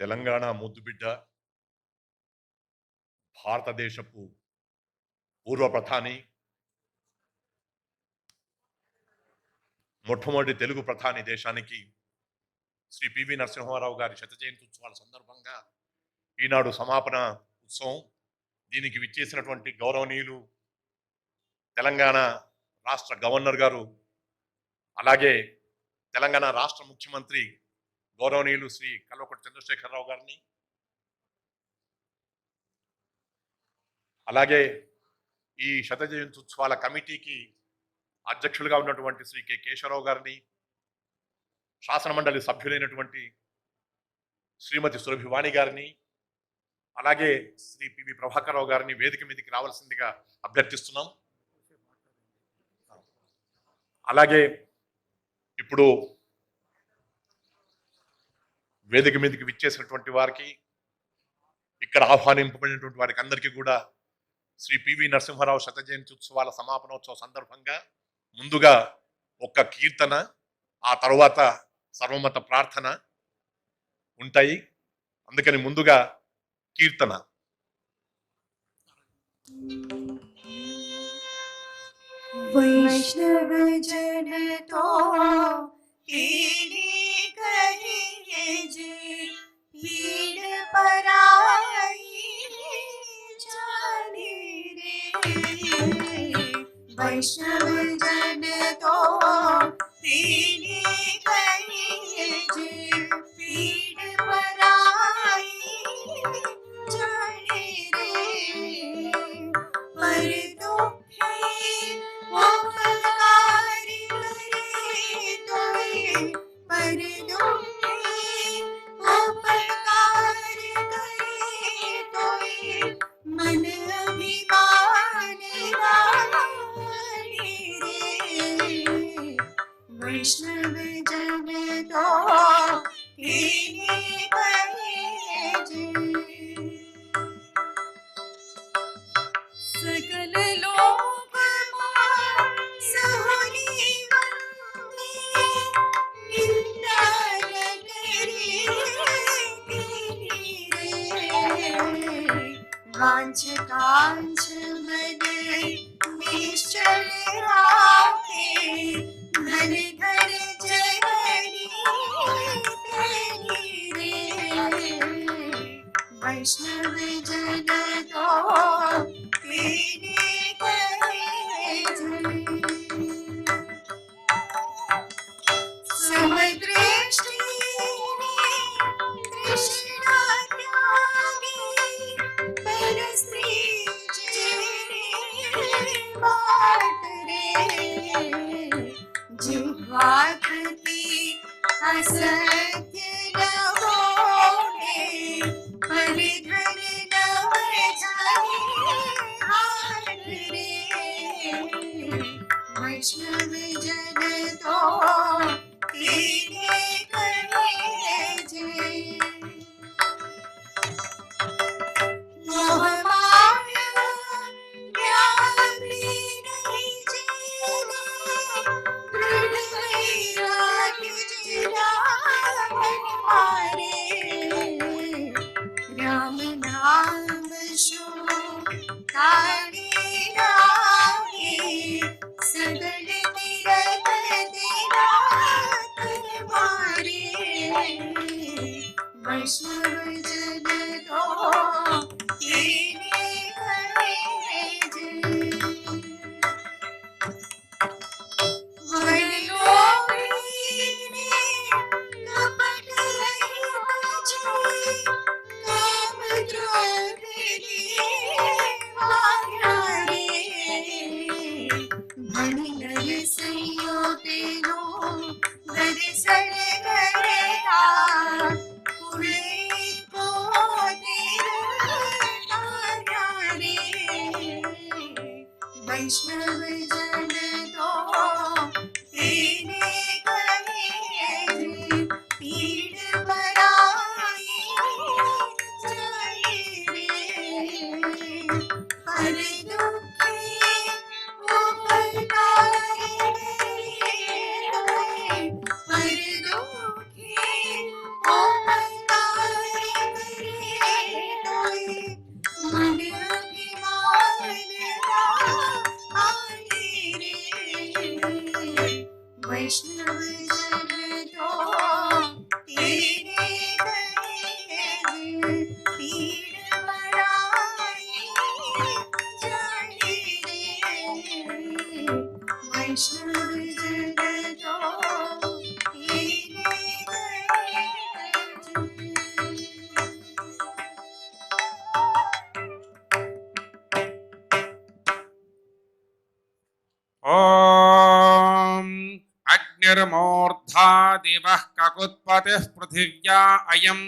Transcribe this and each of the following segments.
తెలంగాణ ముద్దుబిడ్డ, భారతదేశపు పూర్వ ప్రధాని, మొట్టమొదటి తెలుగు ప్రధాని దేశానికి శ్రీ పివి నరసింహారావు గారి శత జయంతి ఉత్సవాల సందర్భంగా ఈనాడు సమాపన ఉత్సవం. దీనికి విచ్చేసినటువంటి గౌరవనీయులు తెలంగాణ రాష్ట్ర గవర్నర్ గారు, అలాగే తెలంగాణ రాష్ట్ర ముఖ్యమంత్రి గౌరవనీయులు శ్రీ కల్వకుంట్ల చంద్రశేఖరరావు గారిని, అలాగే ఈ శత జయంతి ఉత్సవాల కమిటీకి అధ్యక్షులుగా ఉన్నటువంటి శ్రీ కె కేశవరావు గారిని, శాసన మండలి సభ్యులైనటువంటి శ్రీమతి సురభివాణి గారిని, అలాగే శ్రీ పివి ప్రభాకర్ రావు గారిని వేదిక మీదకి రావాల్సిందిగా అభ్యర్థిస్తున్నాం. అలాగే ఇప్పుడు వేదిక మీదకి విచ్చేసినటువంటి వారికి, ఇక్కడ ఆహ్వానింపబడినటువంటి వారికి అందరికీ కూడా శ్రీ పివి నరసింహారావు శత జయంతి ఉత్సవాల సమాపనోత్సవ సందర్భంగా ముందుగా ఒక కీర్తన, ఆ తర్వాత సర్వమత ప్రార్థన ఉంటాయి. అందుకని ముందుగా కీర్తన. वैष्णव जन तो तेरी कहिए जे पीड़ पराई जाने रे। वैष्णव जन तो तेरी कहिए जे पीड़ पराई जाने रे। पर दुखे उपकारी करे तोय, पर दुखे उपकारी करे तोय, मन अभिमान रानी रे। वैष्णव जन तो तेरी कहिए जे। सकल लोग सहोनी वंदे, निंदा न करे तेरी रे। वांछ कांछ मन निश्चल राखे, धन धन जननी तेरी रे। वैष्णव जन तो तेरी कहिए जे। समदृष्टि तृष्णा त्यागी, पर स्त्री जेरी बाट रे। जिह्वा धृति असत्य न होने, परिधन न जाने हाथ रे। वैष्णव जन तो तेरी कहिए जे। मोह माया व्यापी नहीं जीने, दृढ़ वैराग्य जिला मन मारे। राम नाम शो ताड़ी रागे, सगल तीरथ तेरा कर मारे। वैष्णव जन तो तेरी कहिए जे। वरलोभीने कपट रहित जे, काम क्रोध लिए माया रे। धन नर संयोतेनो दर्शन करता, कुले को तेरा रे। वैष्णव जन तो तेरी कहिए जे। पीड़ पराई जाने रे। पर दुखे उपकारी करे तोय, पर दुखे उपकारी ॐ अग्निर्मूर्धा दिवः ककुत्पतिः पृथिव्या अयम्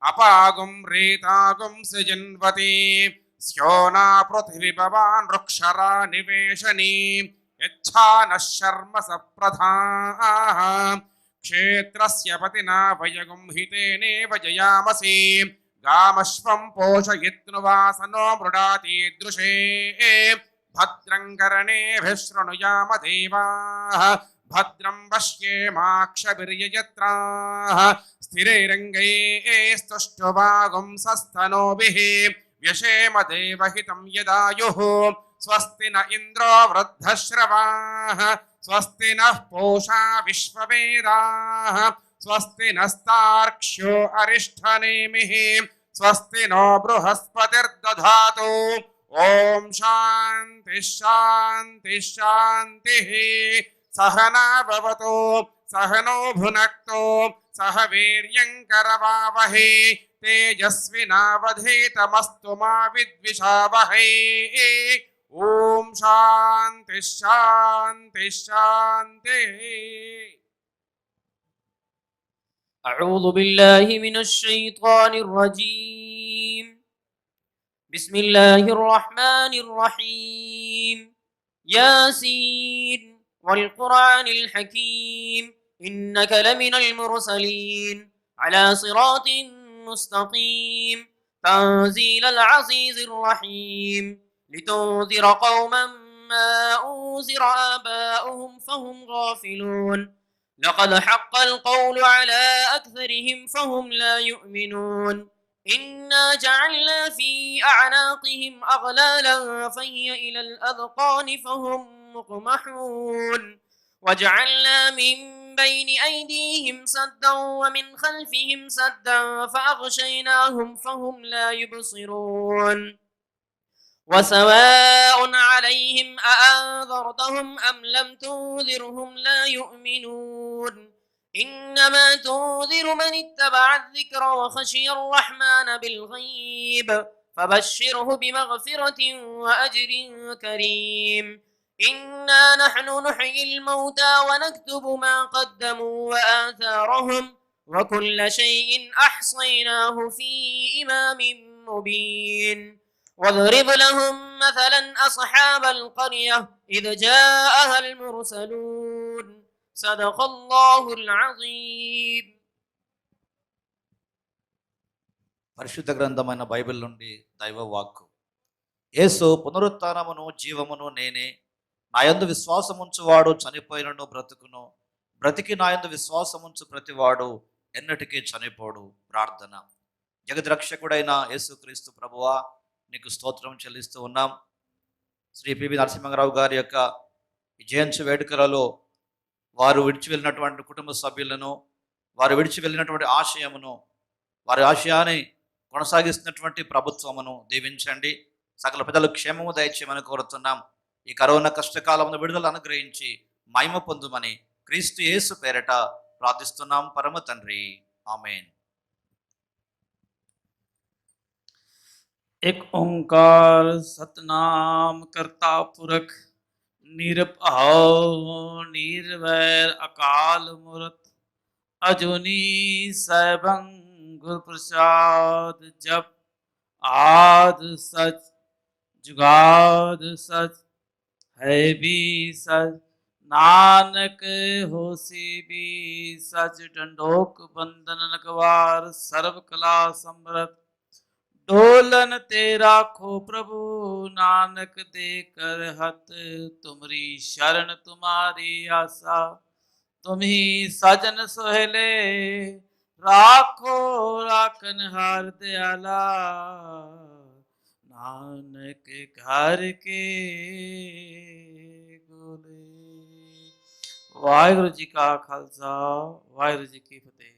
अपागुं रेतागुं सृजन्वती स्योना पृथिवी भवान् वृक्षरा निवेशनी यच्छा नः शर्म सप्रधाः क्षेत्रस्य पतिना वयगुं हितेनेव जयामसि गामश्वं पोषयित्नुवासनो मृडातीदृशे भद्रं कर्णेभिः शृणुयाम देवाः भद्रं पश्येमाक्षभिर्यजत्राः स्थिरैरङ्गैस्तुष्टुवागुंसस्तनूभिः व्यशेम देवहितं यदायुः स्वस्ति न इन्द्रो वृद्धश्रवाः स्वस्ति नः पूषा विश्ववेदाः स्वस्ति नस्तार्क्ष्यो अरिष्ठनेमिः स्वस्ति नो बृहस्पतिर्दधातु ओम शांति शांति शांतिः सहना भवतु सहनो भुनक्तु सह वीर्यं करवावहै तेजस्विनावधीतमस्तु मा विद्विषावहै ओम शांति शांति शांतिः। أعوذ بالله من الشيطان الرجيم بسم الله الرحمن الرحيم ياسين والقرآن الحكيم إنك لمن المرسلين على صراط مستقيم تنزيل العزيز الرحيم لتنذر قوما ما أنذر آباؤهم فهم غافلون لقد حق القول على أكثرهم فهم لا يؤمنون إنا جعلنا في أعناقهم أغلالا فهي إلى الأذقان فهم مقمحون وجعلنا من بين أيديهم سدا ومن خلفهم سدا فأغشيناهم فهم لا يبصرون وسواء عليهم أأنذرتهم أم لم تنذرهم لا يؤمنون إنما تنذر من اتبع الذكر وخشي الرحمن بالغيب فبشره بمغفرة وأجر كريم إنا نحن نحيي الموتى ونكتب ما قدموا وآثارهم وكل شيء أحصيناه في إمام مبين واضرب لهم مثلا أصحاب القرية إذ جاءها المرسلون صدق الله العظيم. పరిశుద్ధ గ్రంథమైన బైబిల్ నుండి దైవ వాక్కు. యేసు పునరుత్థానమును జీవమును నేనే, నాయందు విశ్వాసముంచువాడు చనిపోయినను బ్రతుకును, బ్రతికి నాయందు విశ్వాసముంచు ప్రతివాడు ఎన్నటికీ చనిపోడు. ప్రార్థన. జగద్రక్షకుడైన యేసుక్రీస్తు ప్రభువా, నీకు స్తోత్రం చెల్లిస్తూ ఉన్నాం. శ్రీ పివి నరసింహరావు గారి యొక్క జయంతి వేడుకలలో వారు విడిచి వెళ్ళినటువంటి కుటుంబ సభ్యులను, వారు విడిచి వెళ్ళినటువంటి ఆశయమును, వారి ఆశయాన్ని కొనసాగిస్తున్నటువంటి ప్రభుత్వమును దీవించండి. సకల ప్రజలు క్షేమము దయచేయమని కోరుతున్నాం. ఈ కరోనా కష్టకాలమును విడుదల అనుగ్రహించి మహిమ పొందుమని క్రీస్తు యేసు పేరట ప్రార్థిస్తున్నాం పరమ తండ్రి. ఆమేన్. एक ओंकार सतनाम करता पुरख निरभव निर्वैर अकाल मूरत अजूनी सैभं गुर प्रसाद जप आद सच जुगाद सच है भी सच नानक होसी भी सच डंडोक बंधन नकवार सर्व कला समृत डोलन तेरा खो प्रभु नानक दे कर हत तुमरी शरण तुम्हारी आशा तुम ही सजन सोहले राखो राखन हार दयाला नानक घर के गोले। वाहिगुरु जी का खालसा वाहिगुरु जी की फतेह।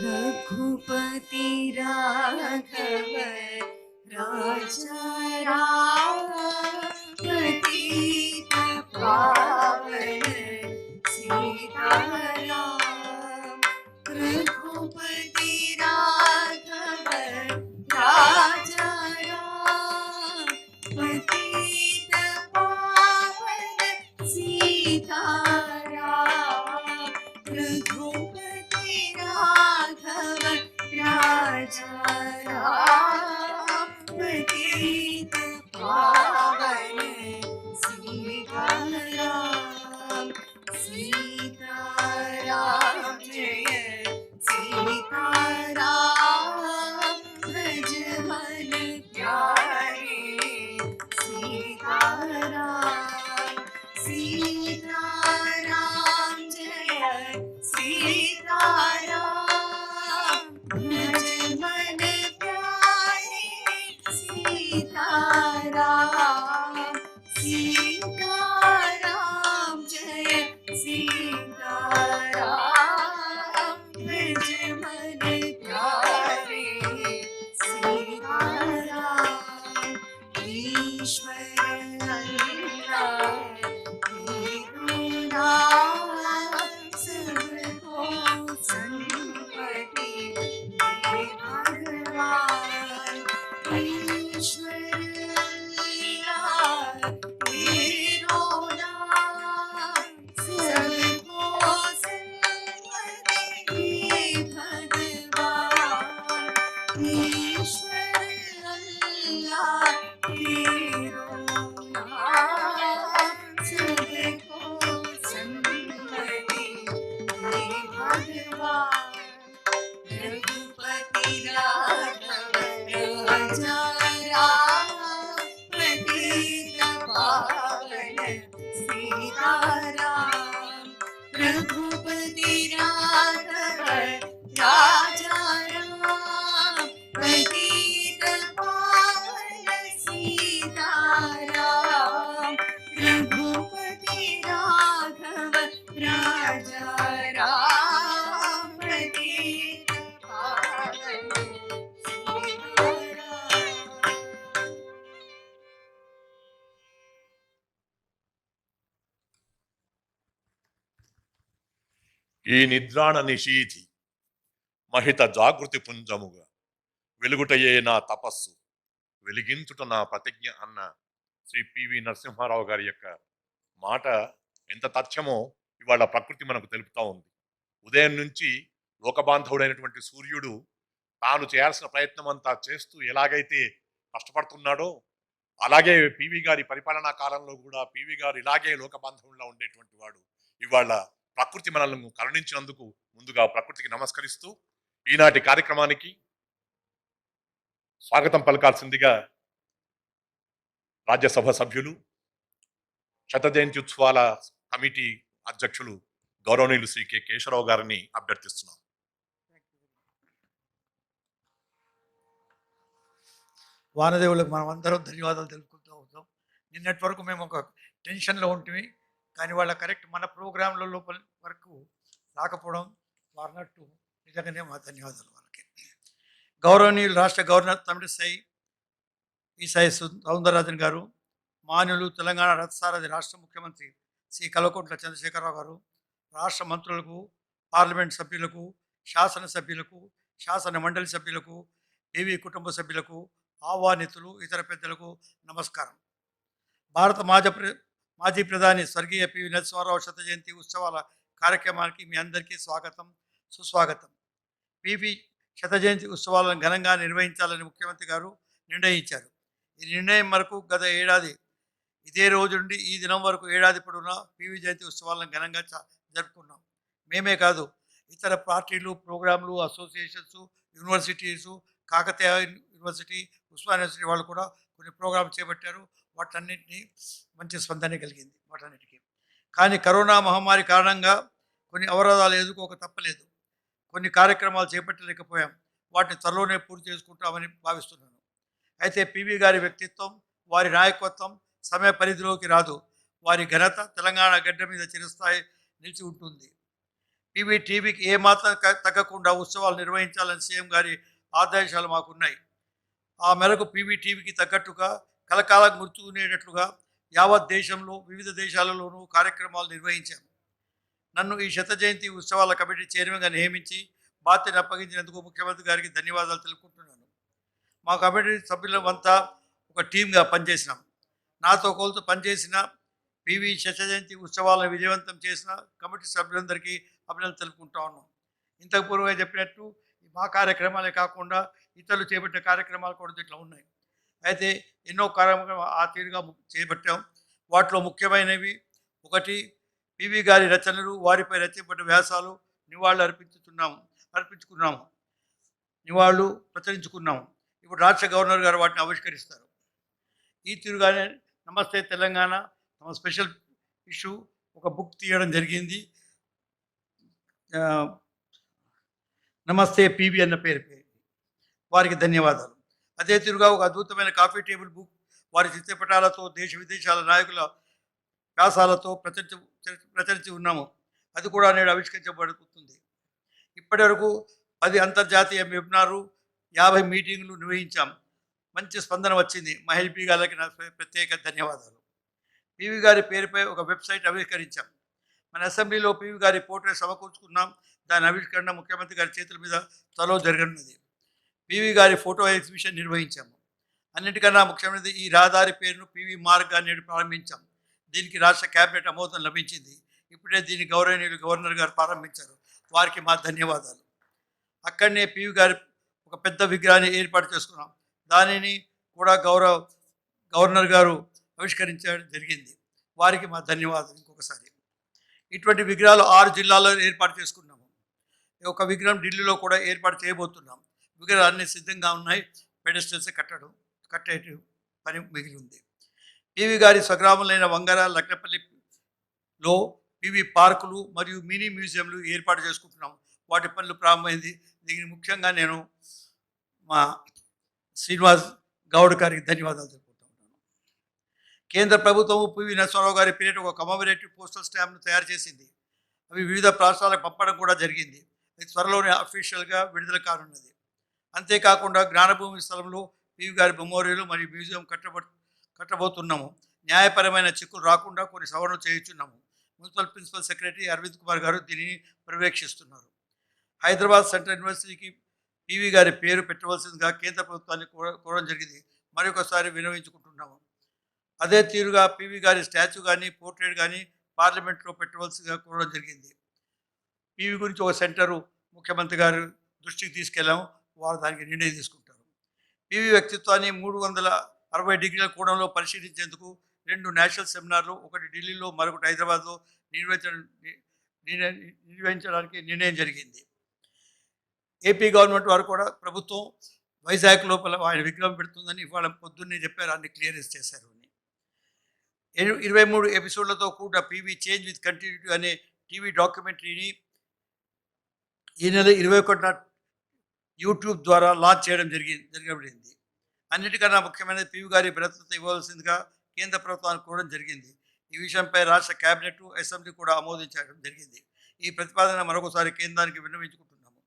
रघुपति राघव राजा राम पतित पावन सीताराम रघुपति राघव राजा राम पतित पावन सीताराम रघुपति राघव राजा राम पतित पावन सीताराम सीताराम जय सीताराम ब्रज मन प्यारे सीताराम सीताराम जय सीताराम ब्रज मन प्यारे सीताराम सीताराम जय सीताराम ब्रज मन प्यारे सीताराम ईश्वर अल्लाह तेरू नाम सबको संपत्ति दे भगवान ईश्वर अल्लाह तेरू नाम सबको संपत्ति दे भगवान ईश्वर अल्लाह तेरू नाम सबको संपत्ति दे भगवान रघुपति राघव राजा राम पतित पावन सीताराम रघुपति राघव राजा राम पतित पावन सीताराम रघुपति राघव राजा राम पतित पावन सीताराम ఈ నిద్రాణ నిషీధి మహిత జాగృతి పుంజముగా వెలుగుటయే నా తపస్సు వెలిగించుట నా ప్రతిజ్ఞ అన్న శ్రీ పివి నరసింహారావు గారి యొక్క మాట ఎంత తథ్యమో ఇవాళ ప్రకృతి మనకు తెలుపుతా ఉంది. ఉదయం నుంచి లోకబాంధవుడైనటువంటి సూర్యుడు తాను చేయాల్సిన ప్రయత్నం అంతా చేస్తూ ఎలాగైతే కష్టపడుతున్నాడో అలాగే పివి గారి పరిపాలనా కాలంలో కూడా పివి గారు ఇలాగే లోకబాంధవుడిలా ఉండేటువంటి వాడు. ఇవాళ ప్రకృతి మనల్ని కరుణించినందుకు ముందుగా ప్రకృతికి నమస్కరిస్తూ ఈనాటి కార్యక్రమానికి స్వాగతం పలకాల్సిందిగా రాజ్యసభ సభ్యులు శత జయంతి ఉత్సవాల కమిటీ అధ్యక్షులు గౌరవనీయులు శ్రీ కె కేశవరావు గారిని అభ్యర్థిస్తున్నాం. వానదేవులకు మనం అందరం ధన్యవాదాలు తెలుపుకుంటూ అవుతాం. నిన్నటి వరకు మేము ఒక టెన్షన్లో ఉంటుంది, కానీ వాళ్ళ కరెక్ట్ మన ప్రోగ్రాంల లోపల వరకు రాకపోవడం వారినట్టు నిజంగానే మా ధన్యవాదాలు వాళ్ళకి. గౌరవనీయులు రాష్ట్ర గవర్నర్ తమిళిసై ఈసాయి సౌందరరాజన్ గారు, మాన్యులు తెలంగాణ రథసారథి రాష్ట్ర ముఖ్యమంత్రి శ్రీ కల్వకుంట్ల చంద్రశేఖరరావు గారు, రాష్ట్ర మంత్రులకు, పార్లమెంట్ సభ్యులకు, శాసనసభ్యులకు, శాసన మండలి సభ్యులకు, ఏవీ కుటుంబ సభ్యులకు, ఆహ్వానితులు, ఇతర పెద్దలకు నమస్కారం. భారత మాజీ ప్రధాని స్వర్గీయ పివి నరసింహారావు శత జయంతి ఉత్సవాల కార్యక్రమానికి మీ అందరికీ స్వాగతం, సుస్వాగతం. పివి శత జయంతి ఉత్సవాలను ఘనంగా నిర్వహించాలని ముఖ్యమంత్రి గారు నిర్ణయించారు. ఈ నిర్ణయం వరకు గత ఏడాది ఇదే రోజు నుండి ఈ దినం వరకు ఏడాది పొడవునా పివి జయంతి ఉత్సవాలను ఘనంగా జరుపుకున్నాం. మేమే కాదు, ఇతర పార్టీలు, ప్రోగ్రాంలు, associations, universities, Kakatiya university, Osmania university వాళ్ళు కూడా కొన్ని ప్రోగ్రాంలు చేపట్టారు. వాటన్నిటినీ మంచి స్పందన కలిగింది వాటన్నిటికీ. కానీ కరోనా మహమ్మారి కారణంగా కొన్ని అవరోధాలు ఎదుర్కోక తప్పలేదు. కొన్ని కార్యక్రమాలు చేపట్టలేకపోయాం. వాటిని త్వరలోనే పూర్తి చేసుకుంటామని భావిస్తున్నాను. అయితే పివి గారి వ్యక్తిత్వం, వారి నాయకత్వం సమయ పరిధిలోకి రాదు. వారి ఘనత తెలంగాణ గడ్డ మీద చిరస్థాయి నిలిచి ఉంటుంది. పివి టీవీకి ఏమాత్రం తగ్గకుండా ఉత్సవాలు నిర్వహించాలని సీఎం గారి ఆదేశాలు మాకున్నాయి. ఆ మేరకు పీవీటీవీకి తగ్గట్టుగా కలకాలం గుర్తుకునేటట్లుగా యావత్ దేశంలో వివిధ దేశాలలోనూ కార్యక్రమాలు నిర్వహించాము. నన్ను ఈ శత జయంతి ఉత్సవాల కమిటీ చైర్మన్గా నియమించి బాధ్యతను అప్పగించినందుకు ముఖ్యమంత్రి గారికి ధన్యవాదాలు తెలుపుకుంటున్నాను. మా కమిటీ సభ్యులమంతా ఒక టీమ్గా పనిచేసినాం. నాతో కొలుతూ పనిచేసిన పివి శత జయంతి ఉత్సవాలను విజయవంతం చేసిన కమిటీ సభ్యులందరికీ అభినందనలు తెలుపుకుంటా ఉన్నాం. ఇంతకు పూర్వమే చెప్పినట్టు మా కార్యక్రమాలే కాకుండా ఇతరులు చేపట్టే కార్యక్రమాలు కూడా ఇట్లా ఉన్నాయి. అయితే ఎన్నో కార్యక్రమాలు ఆ తీరుగా చేపట్టాం. వాటిలో ముఖ్యమైనవి ఒకటి, పివి గారి రచనలు, వారిపై రచింపబడిన వ్యాసాలు నివాళులు ప్రచురించుకున్నాము. ఇప్పుడు రాష్ట్ర గవర్నర్ గారు వాటిని ఆవిష్కరిస్తారు. ఈ తీరుగానే నమస్తే తెలంగాణ తమ స్పెషల్ ఇష్యూ ఒక బుక్ తీయడం జరిగింది. నమస్తే పివి అన్న పేరుపై వారికి ధన్యవాదాలు. అదే తీరుగా ఒక అద్భుతమైన కాఫీ టేబుల్ బుక్ వారి చిత్రపటాలతో దేశ విదేశాల నాయకుల వ్యాసాలతో ప్రచురించి ఉన్నాము. అది కూడా నేడు ఆవిష్కరించబడుతుంది. ఇప్పటి వరకు 10 అంతర్జాతీయ వెబినారు, 50 మీటింగ్లు నిర్వహించాం. మంచి స్పందన వచ్చింది. మహేష్ పి గారికి నా ప్రత్యేక ధన్యవాదాలు. పివి గారి పేరుపై ఒక వెబ్సైట్ ఆవిష్కరించాం. మన అసెంబ్లీలో పివి గారి పోర్ట్రేట్ సమకూర్చుకున్నాం. దాని ఆవిష్కరణ ముఖ్యమంత్రి గారి చేతుల మీద త్వరలో జరగనున్నది. పివి గారి ఫోటో ఎగ్జిబిషన్ నిర్వహించాము. అన్నిటికన్నా ముఖ్యమైనది ఈ రహదారి పేరును పివి మార్గ్గా నేడు ప్రారంభించాం. దీనికి రాష్ట్ర కేబినెట్ ఆమోదం లభించింది. ఇప్పుడే దీన్ని గౌరవనీయులు గవర్నర్ గారు ప్రారంభించారు. వారికి మా ధన్యవాదాలు. అక్కడనే పివి గారి ఒక పెద్ద విగ్రహాన్ని ఏర్పాటు చేసుకున్నాం. దానిని కూడా గవర్నర్ గారు ఆవిష్కరించడం జరిగింది. వారికి మా ధన్యవాదాలు ఇంకొకసారి. ఇటువంటి విగ్రహాలు 6 జిల్లాల్లో ఏర్పాటు చేసుకున్నాము. ఒక విగ్రహం ఢిల్లీలో కూడా ఏర్పాటు చేయబోతున్నాం. విగ్రహాలు అన్నీ సిద్ధంగా ఉన్నాయి. పెడెస్టల్స్ కట్టే పని మిగిలి ఉంది. పివి గారి స్వగ్రాములైన వంగర, లక్నపల్లిలో పివి పార్కులు మరియు మినీ మ్యూజియంలు ఏర్పాటు చేసుకుంటున్నాం. వాటి పనులు ప్రారంభమైంది. దీనికి ముఖ్యంగా నేను మా శ్రీనివాస్ గౌడ్ గారికి ధన్యవాదాలు తెలుపుకుంటున్నాను. కేంద్ర ప్రభుత్వం పివి నరసింహారావు గారి పేరిట ఒక కమమరేటివ్ పోస్టల్ స్టాంప్ను తయారు చేసింది. అవి వివిధ రాష్ట్రాలకు పంపడం కూడా జరిగింది. అది త్వరలోనే అఫీషియల్గా విడుదల కానున్నది. అంతేకాకుండా జ్ఞానభూమి స్థలంలో పివి గారి మెమోరియల్ మరియు మ్యూజియం కట్టబోతున్నాము. న్యాయపరమైన చిక్కులు రాకుండా కొన్ని సవరణలు చేయించున్నాము. Municipal principal secretary Arvind Kumar garu దీనిని పర్యవేక్షిస్తున్నారు. హైదరాబాద్ సెంట్రల్ యూనివర్సిటీకి పివి గారి పేరు పెట్టవలసిందిగా కేంద్ర ప్రభుత్వాన్ని కోరడం జరిగింది. మరొకసారి వినవించుకుంటున్నాము. అదే తీరుగా పివి గారి స్టాచ్యూ కానీ పోర్ట్రేట్ కానీ పార్లమెంట్లో పెట్టవలసిందిగా కోరడం జరిగింది. పివి గురించి ఒక సెంటరు ముఖ్యమంత్రి గారు దృష్టికి తీసుకెళ్ళాము. వారు దానికి నిర్ణయం తీసుకుంటారు. పివి వ్యక్తిత్వాన్ని 360 డిగ్రీల కోణంలో పరిశీలించేందుకు 2 నేషనల్ సెమినార్లు, ఒకటి ఢిల్లీలో మరొకటి హైదరాబాద్లో నిర్వహించడానికి నిర్ణయం జరిగింది. ఏపీ గవర్నమెంట్ వారు కూడా ప్రభుత్వం వైజాగ్ లోపల ఆయన విగ్రహం పెడుతుందని ఇవాళ పొద్దున్నే చెప్పారు. అన్ని క్లియరెన్స్ చేశారు అని. 23 ఎపిసోడ్లతో కూడా పివి చేంజ్ విత్ కంటిన్యూటీ అనే టీవీ డాక్యుమెంటరీని ఈ నెల 21న యూట్యూబ్ ద్వారా లాంచ్ చేయడం జరగబడింది. అన్నిటికన్నా ముఖ్యమైనది పివి గారి భద్రత ఇవ్వవలసిందిగా కేంద్ర ప్రభుత్వానికి కోరడం జరిగింది. ఈ విషయంపై రాష్ట్ర కేబినెట్, అసెంబ్లీ కూడా ఆమోదించడం జరిగింది. ఈ ప్రతిపాదన మరొకసారి కేంద్రానికి విన్నవించుకుంటున్నాము.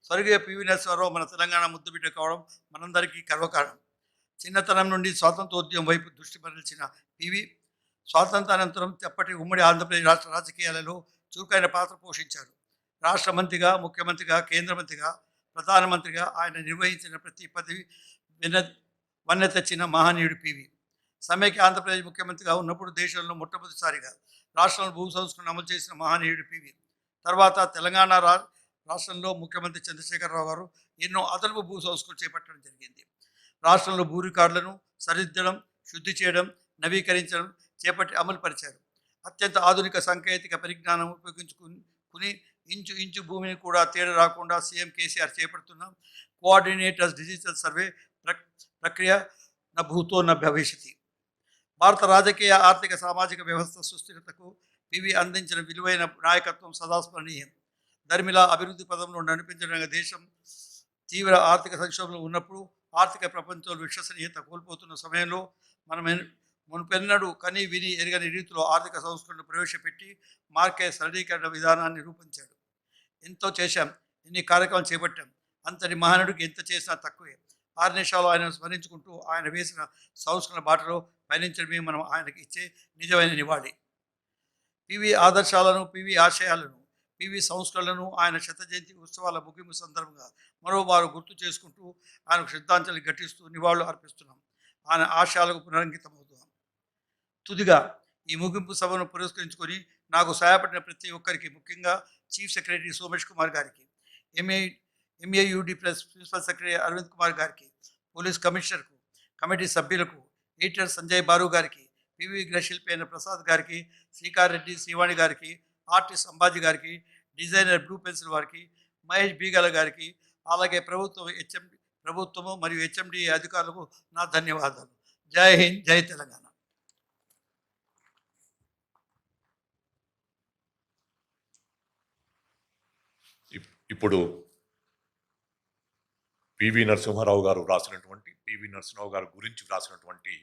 స్వర్గీయ పివి నరసింహారావు మన తెలంగాణ ముద్దుబిడ్డ కావడం మనందరికీ గర్వకారణం. చిన్నతనం నుండి స్వాతంత్రోద్యమం వైపు దృష్టి మరల్చిన పివి స్వాతంత్రానంతరం అప్పటి ఉమ్మడి ఆంధ్రప్రదేశ్ రాష్ట్ర రాజకీయాలలో చురుకైన పాత్ర పోషించారు. రాష్ట్ర మంత్రిగా, ముఖ్యమంత్రిగా, కేంద్ర మంత్రిగా, ప్రధానమంత్రిగా ఆయన నిర్వహించిన ప్రతి పదవి వన్నె తెచ్చిన మహనీయుడు పివి. సమైక్య ఆంధ్రప్రదేశ్ ముఖ్యమంత్రిగా ఉన్నప్పుడు దేశంలో మొట్టమొదటిసారిగా రాష్ట్రంలో భూ సంస్కరణ అమలు చేసిన మహనీయుడు పివి. తర్వాత తెలంగాణ రాష్ట్రంలో ముఖ్యమంత్రి చంద్రశేఖరరావు గారు ఎన్నో అదనపు భూ సంస్కరణ చేపట్టడం జరిగింది. రాష్ట్రంలో భూ రికార్డులను సరిదిద్దడం, శుద్ధి చేయడం, నవీకరించడం చేపట్టి అమలు పరిచారు. అత్యంత ఆధునిక సాంకేతిక పరిజ్ఞానం ఉపయోగించుకుని ఇంచు భూమిని కూడా తేడా రాకుండా సీఎం కేసీఆర్ చేపడుతున్న కోఆర్డినేటర్స్ డిజిటల్ సర్వే ప్రక్రియ న భూతో న భవిష్యతి. భారత రాజకీయ, ఆర్థిక, సామాజిక వ్యవస్థ సుస్థిరతకు పివి అందించిన విలువైన నాయకత్వం సదాస్మరణీయం. ధర్మిల అభివృద్ధి పదంలో నడిపించడానికి దేశం తీవ్ర ఆర్థిక సంక్షోభంలో ఉన్నప్పుడు, ఆర్థిక ప్రపంచంలో విశ్వసనీయత కోల్పోతున్న సమయంలో మనం మునుపెన్నడూ కని విని ఎరగని రీతిలో ఆర్థిక సంస్కరణలు ప్రవేశపెట్టి మార్కెట్ సరళీకరణ విధానాన్ని రూపొందించాడు. ఎంతో చేశాం, ఎన్ని కార్యక్రమాలు చేపట్టాం. అంతటి మహానుడికి ఎంత చేసినా తక్కువే. నిమిషాలు ఆయన స్మరించుకుంటూ ఆయన వేసిన సంస్కరణ బాటలో పయనించడమే మనం ఆయనకి ఇచ్చే నిజమైన నివాళి. పివి ఆదర్శాలను, పివి ఆశయాలను, పివి సంస్కరణలను ఆయన శత జయంతి ఉత్సవాల ముగింపు సందర్భంగా మరోమారు గుర్తు చేసుకుంటూ ఆయనకు శ్రద్ధాంజలి ఘటిస్తూ నివాళులు అర్పిస్తున్నాం. ఆయన ఆశయాలకు పునరంకితమవుతున్నాం. తుదిగా ఈ ముగింపు సభను పురస్కరించుకొని నాకు సహాయపడిన ప్రతి ఒక్కరికి, ముఖ్యంగా చీఫ్ సెక్రటరీ సోమేష్ కుమార్ గారికి, MAUD principal secretary Arvind Kumar గారికి, పోలీస్ కమిషనర్కు, కమిటీ సభ్యులకు, ఎడిటర్ సంజయ్ బారు గారికి, పివి గ్రశిల్పి అయిన ప్రసాద్ గారికి, శ్రీకార్ రెడ్డి శ్రీవాణి గారికి, ఆర్టిస్ట్ అంబాజీ గారికి, డిజైనర్ బ్లూ పెన్సిల్ వారికి, మహేష్ బీగల గారికి, అలాగే ప్రభుత్వము మరియు హెచ్ఎండి అధికారులకు నా ధన్యవాదాలు. జై హింద్, జై తెలంగాణ. ఇప్పుడు పివి నరసింహారావు గారు రాసినటువంటి, పివి నరసింహారావు గారు గురించి రాసినటువంటి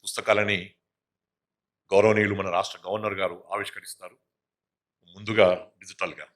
పుస్తకాలని గౌరవనీయులు మన రాష్ట్ర గవర్నర్ గారు ఆవిష్కరిస్తారు. ముందుగా డిజిటల్గా.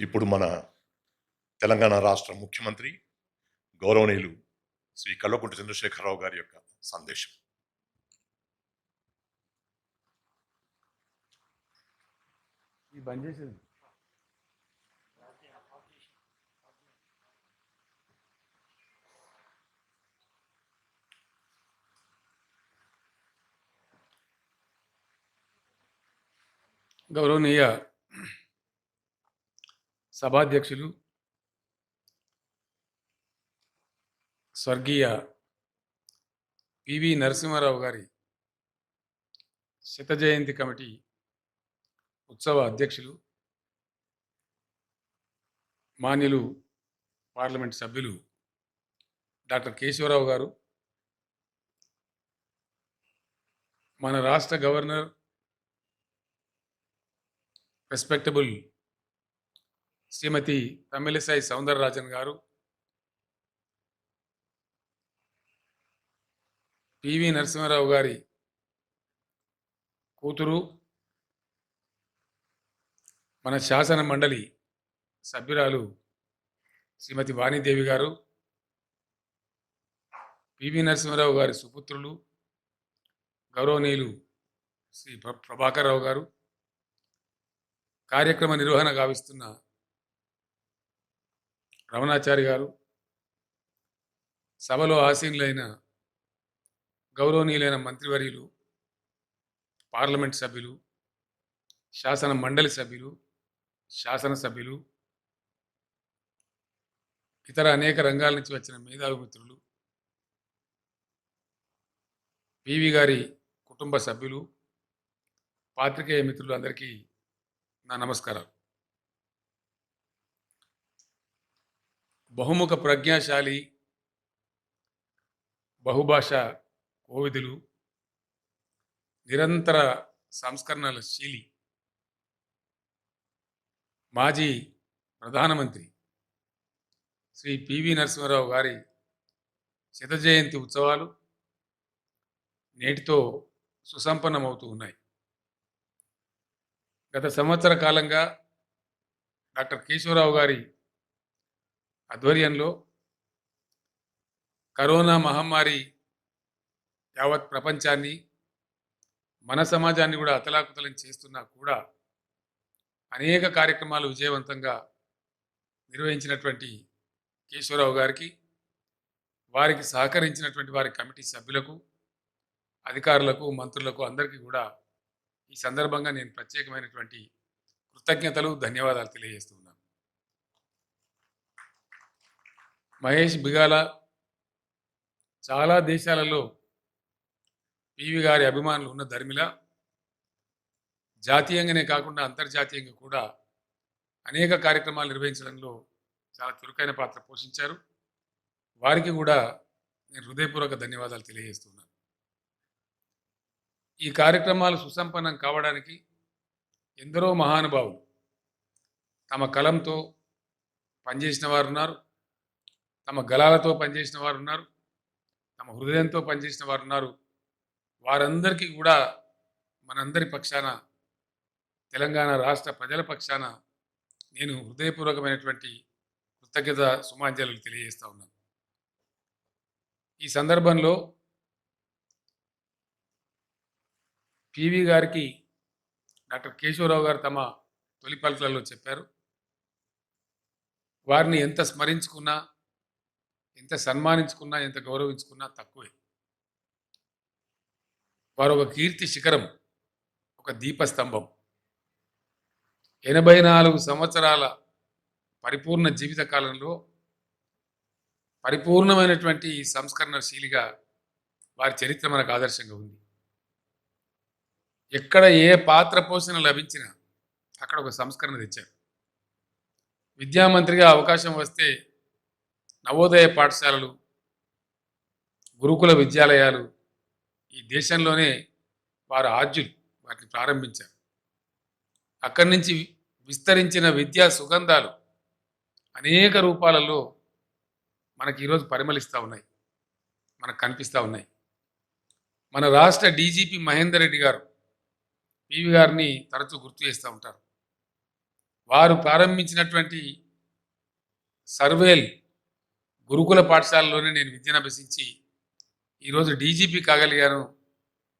ఇప్పుడు మన తెలంగాణ రాష్ట్ర ముఖ్యమంత్రి గౌరవనీయులు శ్రీ కల్వకుంట్ల చంద్రశేఖరరావు గారి యొక్క సందేశం. గౌరవనీయ సభాధ్యక్షులు స్వర్గీయ పివి నరసింహారావు గారి శత జయంతి కమిటీ ఉత్సవ అధ్యక్షులు, మాన్యులు పార్లమెంట్ సభ్యులు డాక్టర్ కేశవరావు గారు, మన రాష్ట్ర గవర్నర్ రెస్పెక్టబుల్ శ్రీమతి తమిళిసై సౌందరరాజన్ గారు, పివి నరసింహారావు గారి కూతురు, మన శాసన మండలి సభ్యురాలు శ్రీమతి వాణిదేవి గారు, పివి నరసింహారావు గారి సుపుత్రులు గౌరవనీయులు శ్రీ ప్రభాకర్ రావు గారు, కార్యక్రమ నిర్వహణ గావిస్తున్న రమణాచారి గారు, సభలో ఆసీనులైన గౌరవనీయులైన మంత్రివర్యులు, పార్లమెంట్ సభ్యులు, శాసన మండలి సభ్యులు, శాసనసభ్యులు, ఇతర అనేక రంగాల నుంచి వచ్చిన మేధావి మిత్రులు, పివి గారి కుటుంబ సభ్యులు, పాత్రికేయ మిత్రులు అందరికీ నా నమస్కారాలు. బహుముఖ ప్రజ్ఞాశాలి, బహుభాష కోవిదులు, నిరంతర సంస్కరణల శీలి, మాజీ ప్రధానమంత్రి శ్రీ పివి నరసింహారావు గారి శత జయంతి ఉత్సవాలు నేటితో సుసంపన్నమవుతూ ఉన్నాయి. గత సంవత్సర కాలంగా డాక్టర్ కేశవరావు గారి ఆధ్వర్యంలో కరోనా మహమ్మారి యావత్ ప్రపంచాన్ని, మన సమాజాన్ని కూడా అతలాకుతలం చేస్తున్నా కూడా అనేక కార్యక్రమాలు విజయవంతంగా నిర్వహించినటువంటి కేశవరావు గారికి, వారికి సహకరించినటువంటి వారి కమిటీ సభ్యులకు, అధికారులకు, మంత్రులకు అందరికీ కూడా ఈ సందర్భంగా నేను ప్రత్యేకమైనటువంటి కృతజ్ఞతలు, ధన్యవాదాలు తెలియజేస్తున్నాను. మహేష్ బిగాల చాలా దేశాలలో పివి గారి అభిమానులు ఉన్న ధర్మిల జాతీయంగానే కాకుండా అంతర్జాతీయంగా కూడా అనేక కార్యక్రమాలు నిర్వహించడంలో చాలా చురుకైన పాత్ర పోషించారు. వారికి కూడా నేను హృదయపూర్వక ధన్యవాదాలు తెలియజేస్తున్నాను. ఈ కార్యక్రమాలు సుసంపన్నం కావడానికి ఎందరో మహానుభావులు తమ కలంతో పనిచేసిన వారు ఉన్నారు, తమ గళాలతో పనిచేసిన వారు ఉన్నారు, తమ హృదయంతో పనిచేసిన వారు ఉన్నారు. వారందరికీ కూడా మనందరి పక్షాన, తెలంగాణ రాష్ట్ర ప్రజల పక్షాన నేను హృదయపూర్వకమైనటువంటి కృతజ్ఞత సుమాంజలు తెలియజేస్తా ఉన్నాను. ఈ సందర్భంలో పివి గారికి డాక్టర్ కేశవరావు గారు తమ తొలి పలుకులలో చెప్పారు, వారిని ఎంత స్మరించుకున్నా, ఎంత సన్మానించుకున్నా, ఎంత గౌరవించుకున్నా తక్కువే. వారు ఒక కీర్తి శిఖరం, ఒక దీపస్తంభం. 84 సంవత్సరాల పరిపూర్ణ జీవిత కాలంలో పరిపూర్ణమైనటువంటి సంస్కరణశీలిగా వారి చరిత్ర మనకు ఆదర్శంగా ఉంది. ఎక్కడ ఏ పాత్ర పోషణ లభించినా అక్కడ ఒక సంస్కరణ తెచ్చారు. విద్యామంత్రిగా అవకాశం వస్తే నవోదయ పాఠశాలలు, గురుకుల విద్యాలయాలు ఈ దేశంలోనే వారు ఆద్యులు వాటిని ప్రారంభించారు. అక్కడి నుంచి విస్తరించిన విద్యా సుగంధాలు అనేక రూపాలలో మనకి ఈరోజు పరిమళిస్తూ ఉన్నాయి, మనకు కనిపిస్తూ ఉన్నాయి. మన రాష్ట్ర డీజీపీ మహేందర్ రెడ్డి గారు పివి గారిని తరచూ గుర్తు చేస్తూ ఉంటారు. వారు ప్రారంభించినటువంటి సర్వేల్ గురుకుల పాఠశాలలోనే నేను విద్యను అభ్యసించి ఈరోజు డీజీపీ కాగలిగాను.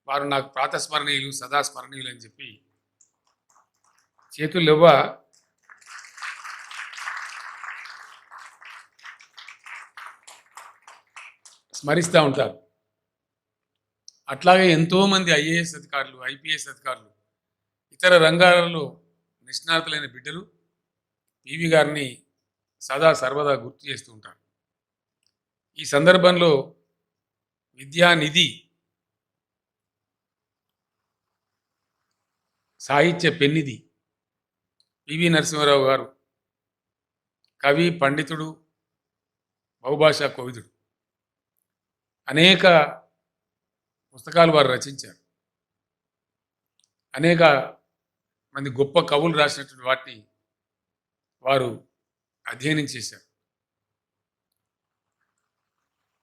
వారు నాకు ప్రాతస్మరణీయులు, సదా స్మరణీయులు అని చెప్పి చేతులు స్మరిస్తూ ఉంటారు. అట్లాగే ఎంతోమంది ఐఏఎస్ అధికారులు, ఐపీఎస్ అధికారులు, ఇతర రంగాలలో నిష్ణాతులైన బిడ్డలు పివి గారిని సదా సర్వదా గుర్తు చేస్తూ ఉంటారు. ఈ సందర్భంలో విద్యానిధి, సాహిత్య పెన్నిధి పివి నరసింహారావు గారు కవి, పండితుడు, బహుభాషా కోవిదుడు. అనేక పుస్తకాలు వారు రచించారు. అనేక మంది గొప్ప కవులు రాసినటువంటి వాటిని వారు అధ్యయనం చేశారు.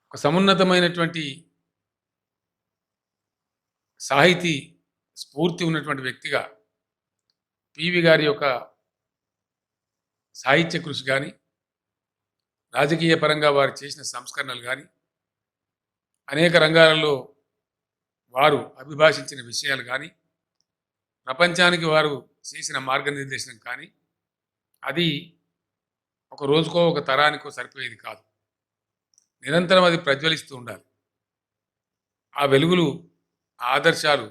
ఒక సమున్నతమైనటువంటి సాహితీ స్ఫూర్తి ఉన్నటువంటి వ్యక్తిగా పివి గారి యొక్క సాహిత్య కృషి కానీ, రాజకీయ పరంగా వారు చేసిన సంస్కరణలు కానీ, అనేక రంగాలలో వారు అభిభాషించిన విషయాలు కానీ, ప్రపంచానికి వారు చేసిన మార్గనిర్దేశనం కానీ, అది ఒక రోజుకో ఒక తరానికో సరిపోయేది కాదు. నిరంతరం అది ప్రజ్వలిస్తూ ఉండాలి. ఆ వెలుగులు, ఆ ఆదర్శాలు,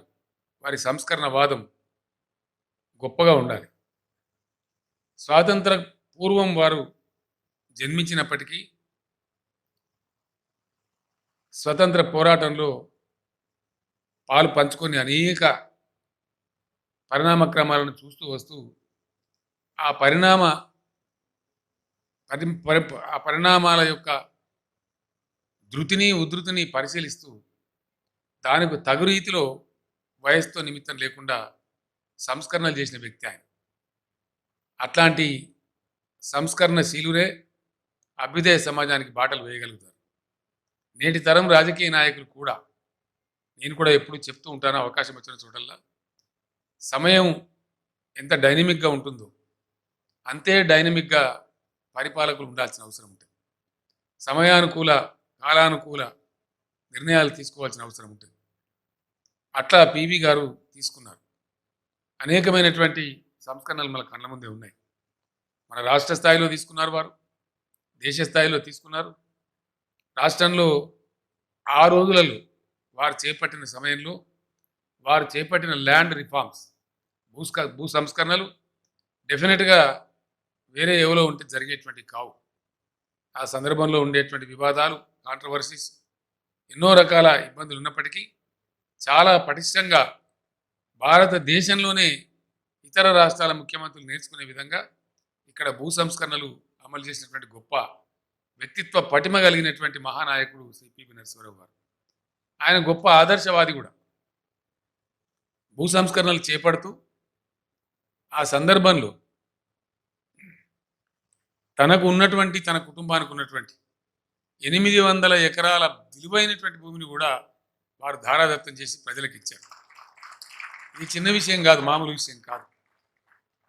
వారి సంస్కరణ వాదం గొప్పగా ఉండాలి. స్వాతంత్ర పూర్వం వారు జన్మించినప్పటికీ స్వతంత్ర పోరాటంలో పాలు పంచుకొని అనేక పరిణామ క్రమాలను చూస్తూ వస్తూ ఆ పరిణామాల యొక్క ధృతిని ఉధృతిని పరిశీలిస్తూ దానికి తగు రీతిలో వయసుతో నిమిత్తం లేకుండా సంస్కరణలు చేసిన వ్యక్తి ఆయన. అట్లాంటి సంస్కరణశీలురే అభ్యుదయ సమాజానికి బాటలు వేయగలుగుతారు. నేటి తరం రాజకీయ నాయకులు కూడా, నేను కూడా ఎప్పుడు చెప్తూ ఉంటాను అవకాశం వచ్చిన చోటల్లా, సమయం ఎంత డైనమిక్గా ఉంటుందో అంతే డైనమిక్గా పరిపాలకులు ఉండాల్సిన అవసరం ఉంటుంది. సమయానుకూల కాలానుకూల నిర్ణయాలు తీసుకోవాల్సిన అవసరం ఉంటుంది. అట్లా పివి గారు తీసుకున్నారు. అనేకమైనటువంటి సంస్కరణలు మన కళ్ళ ముందే ఉన్నాయి. మన రాష్ట్ర స్థాయిలో తీసుకున్నారు, వారు దేశ స్థాయిలో తీసుకున్నారు. రాష్ట్రంలో ఆ రోజులలో వారు చేపట్టిన సమయంలో వారు చేపట్టిన ల్యాండ్ రిఫార్మ్స్, భూ సంస్కరణలు డెఫినెట్గా వేరే ఎవరో ఉంటే జరిగేటువంటి కావు. ఆ సందర్భంలో ఉండేటువంటి వివాదాలు, కాంట్రవర్సీస్, ఎన్నో రకాల ఇబ్బందులు ఉన్నప్పటికీ చాలా పటిష్టంగా భారతదేశంలోనే ఇతర రాష్ట్రాల ముఖ్యమంత్రులు నేర్చుకునే విధంగా ఇక్కడ భూ సంస్కరణలు అమలు చేసినటువంటి గొప్ప వ్యక్తిత్వ పటిమ కలిగినటువంటి మహానాయకుడు శ్రీ పివి నరసింహారావు గారు. ఆయన గొప్ప ఆదర్శవాది కూడా. భూ సంస్కరణలు చేపడుతూ ఆ సందర్భంలో తనకు ఉన్నటువంటి, తన కుటుంబానికి ఉన్నటువంటి 800 ఎకరాల విలువైనటువంటి భూమిని కూడా వారు ధారాదత్తం చేసి ప్రజలకు ఇచ్చారు. ఇది చిన్న విషయం కాదు, మామూలు విషయం కాదు.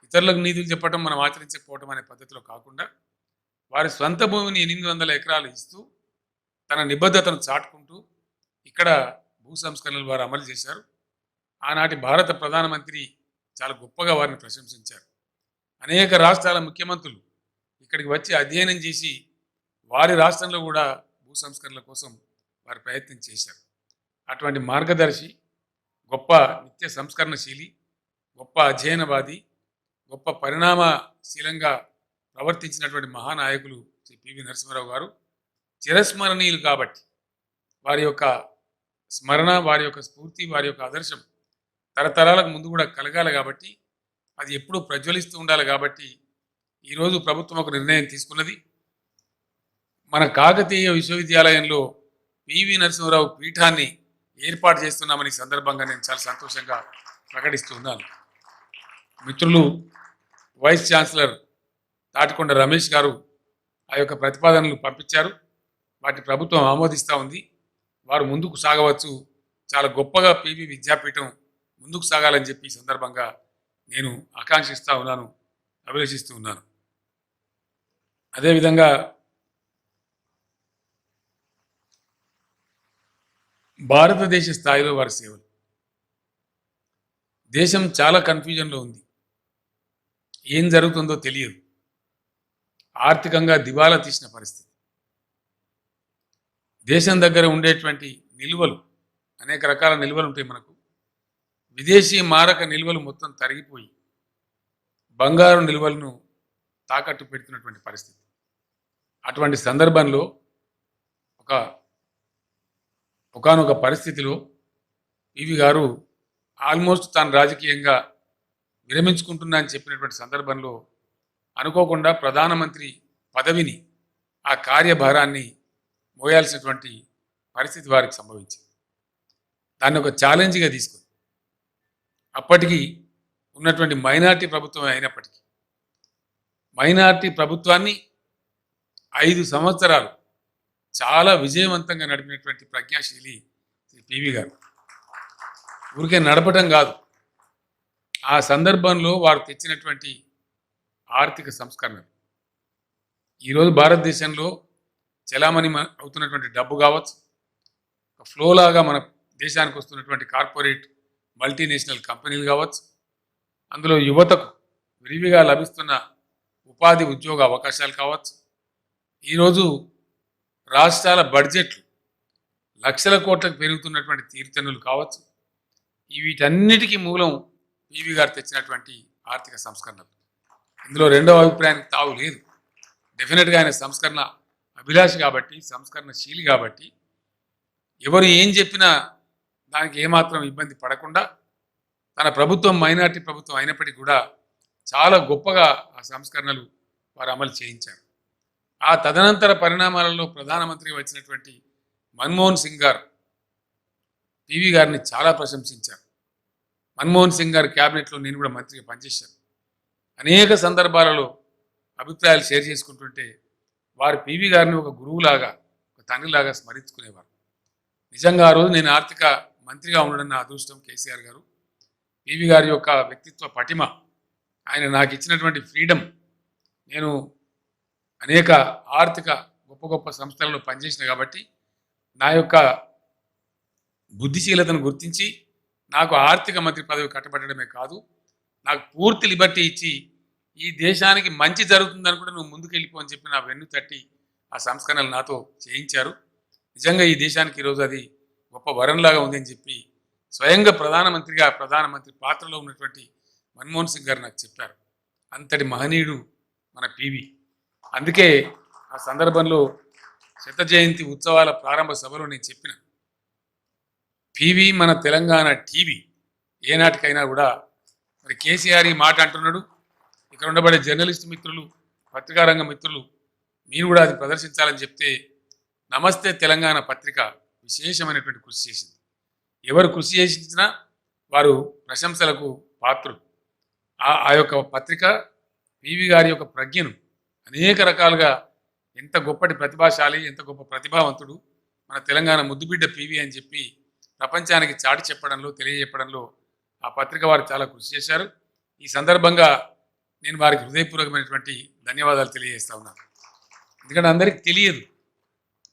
ఇతరులకు నీతులు చెప్పడం, మనం ఆచరించకపోవటం అనే పద్ధతిలో కాకుండా వారి స్వంత భూమిని 800 ఎకరాలు ఇస్తూ తన నిబద్ధతను చాటుకుంటూ ఇక్కడ భూ సంస్కరణలు వారు అమలు చేశారు. ఆనాటి భారత ప్రధానమంత్రి చాలా గొప్పగా వారిని ప్రశంసించారు. అనేక రాష్ట్రాల ముఖ్యమంత్రులు ఇక్కడికి వచ్చి అధ్యయనం చేసి వారి రాష్ట్రంలో కూడా భూ సంస్కరణల కోసం వారు ప్రయత్నం చేశారు. అటువంటి మార్గదర్శి, గొప్ప నిత్య సంస్కరణశీలి, గొప్ప అధ్యయనవాది, గొప్ప పరిణామశీలంగా ప్రవర్తించినటువంటి మహానాయకులు శ్రీ పివి నరసింహారావు గారు చిరస్మరణీయులు. కాబట్టి వారి యొక్క స్మరణ, వారి యొక్క స్ఫూర్తి, వారి యొక్క ఆదర్శం తరతరాలకు ముందు కూడా కలగాలి. కాబట్టి అది ఎప్పుడూ ప్రజ్వలిస్తూ ఉండాలి. కాబట్టి ఈరోజు ప్రభుత్వం ఒక నిర్ణయం తీసుకున్నది. మన కాకతీయ విశ్వవిద్యాలయంలో పివి నరసింహారావు పీఠాన్ని ఏర్పాటు చేస్తున్నామని సందర్భంగా నేను చాలా సంతోషంగా ప్రకటిస్తున్నాను. మిత్రులు వైస్ ఛాన్సలర్ తాటికొండ రమేష్ గారు ఆ యొక్క ప్రతిపాదనలు పంపించారు. వాటి ప్రభుత్వం ఆమోదిస్తూ ఉంది. వారు ముందుకు సాగవచ్చు. చాలా గొప్పగా పివి విద్యాపీఠం ముందుకు సాగాలని చెప్పి ఈ సందర్భంగా నేను ఆకాంక్షిస్తూ ఉన్నాను, అభిలషిస్తూ ఉన్నాను. అదేవిధంగా భారతదేశ స్థాయిలో వారి సేవలు, దేశం చాలా కన్ఫ్యూజన్లో ఉంది. ఏం జరుగుతుందో తెలియదు. ఆర్థికంగా దివాలా తీసిన పరిస్థితి. దేశం దగ్గర ఉండేటువంటి నిల్వలు, అనేక రకాల నిల్వలు ఉంటాయి మనకు. విదేశీ మారక నిల్వలు మొత్తం తరిగిపోయి బంగారు నిల్వలను తాకట్టు పెడుతున్నటువంటి పరిస్థితి. అటువంటి సందర్భంలో ఒకానొక పరిస్థితిలో పివి గారు ఆల్మోస్ట్ తాను రాజకీయంగా విరమించుకుంటున్నా అని చెప్పినటువంటి సందర్భంలో అనుకోకుండా ప్రధానమంత్రి పదవిని, ఆ కార్యభారాన్ని మోయాల్సినటువంటి పరిస్థితి వారికి సంభవించింది. దాన్ని ఒక ఛాలెంజ్గా తీసుకుంది. అప్పటికి ఉన్నటువంటి మైనార్టీ ప్రభుత్వం అయినప్పటికీ మైనార్టీ ప్రభుత్వాన్ని 5 సంవత్సరాలు చాలా విజయవంతంగా నడిపినటువంటి ప్రజ్ఞాశీలి శ్రీ పివి గారు. ఊరికే నడపటం కాదు, ఆ సందర్భంలో వారు తెచ్చినటువంటి ఆర్థిక సంస్కరణలు ఈరోజు భారతదేశంలో చలామణి అవుతున్నటువంటి డబ్బు కావచ్చు, ఫ్లోలాగా మన దేశానికి వస్తున్నటువంటి కార్పొరేట్ మల్టీనేషనల్ కంపెనీలు కావచ్చు, అందులో యువతకు విరివిగా లభిస్తున్న ఉపాధి ఉద్యోగ అవకాశాలు కావచ్చు, ఈరోజు రాష్ట్రాల బడ్జెట్లు లక్షల కోట్లకు పెరుగుతున్నటువంటి తీర్థనులు కావచ్చు, వీటన్నిటికీ మూలం పివి గారు తెచ్చినటువంటి ఆర్థిక సంస్కరణలు. ఇందులో రెండవ అభిప్రాయానికి తావు లేదు. డెఫినెట్గా ఆయన సంస్కరణ అభిలాషి కాబట్టి, సంస్కరణశీలి కాబట్టి, ఎవరు ఏం చెప్పినా దానికి ఏమాత్రం ఇబ్బంది పడకుండా తన ప్రభుత్వం మైనారిటీ ప్రభుత్వం అయినప్పటికీ కూడా చాలా గొప్పగా ఆ సంస్కరణలు వారు అమలు చేయించారు. ఆ తదనంతర పరిణామాలలో ప్రధానమంత్రి వచ్చినటువంటి మన్మోహన్ సింగ్ గారు పివి గారిని చాలా ప్రశంసించారు. మన్మోహన్ సింగ్ గారి క్యాబినెట్లో నేను కూడా మంత్రిగా పనిచేశాను. అనేక సందర్భాలలో అభిప్రాయాలు షేర్ చేసుకుంటుంటే వారు పివి గారిని ఒక గురువులాగా, ఒక తండ్రిలాగా స్మరించుకునేవారు. నిజంగా ఆ రోజు నేను ఆర్థిక మంత్రిగా ఉండడం నా అదృష్టం. కేసీఆర్ గారు, పివి గారి యొక్క వ్యక్తిత్వ పటిమ, ఆయన నాకు ఇచ్చినటువంటి ఫ్రీడమ్, నేను అనేక ఆర్థిక గొప్ప గొప్ప సంస్థలలో పనిచేసిన కాబట్టి నా యొక్క బుద్ధిశీలతను గుర్తించి నాకు ఆర్థిక మంత్రి పదవి కట్టబెట్టడమే కాదు, నాకు పూర్తి లిబర్టీ ఇచ్చి ఈ దేశానికి మంచి జరుగుతుందని కూడా నువ్వు ముందుకు వెళ్ళిపో అని చెప్పి నా వెన్ను తట్టి ఆ సంస్కరణలు నాతో చేయించారు. నిజంగా ఈ దేశానికి ఈరోజు అది గొప్ప వరంలాగా ఉందని చెప్పి స్వయంగా ప్రధానమంత్రి పాత్రలో ఉన్నటువంటి మన్మోహన్ సింగ్ గారు నాకు చెప్పారు. అంతటి మహనీయుడు మన పివి. అందుకే ఆ సందర్భంలో శత జయంతి ఉత్సవాల ప్రారంభ సభలో నేను చెప్పిన, పివి మన తెలంగాణ టీవీ. ఏనాటికైనా కూడా మరి కేసీఆర్ ఈ మాట అంటున్నాడు, ఇక్కడ ఉండబడే జర్నలిస్ట్ మిత్రులు, పత్రికా రంగ మిత్రులు మీరు కూడా అది ప్రదర్శించాలని చెప్తే నమస్తే తెలంగాణ పత్రిక విశేషమైనటువంటి కృషి చేసింది. ఎవరు కృషి చేసినా వారు ప్రశంసలకు పాత్రులు. ఆ యొక్క పత్రిక పివి గారి యొక్క ప్రజ్ఞను అనేక రకాలుగా, ఎంత గొప్పటి ప్రతిభాశాలి, ఎంత గొప్ప ప్రతిభావంతుడు మన తెలంగాణ ముద్దుబిడ్డ పివి అని చెప్పి ప్రపంచానికి చాటి చెప్పడంలో, తెలియజెప్పడంలో ఆ పత్రిక వారు చాలా కృషి చేశారు. ఈ సందర్భంగా నేను వారికి హృదయపూర్వకమైనటువంటి ధన్యవాదాలు తెలియజేస్తా ఉన్నాను. ఎందుకంటే అందరికీ తెలియదు.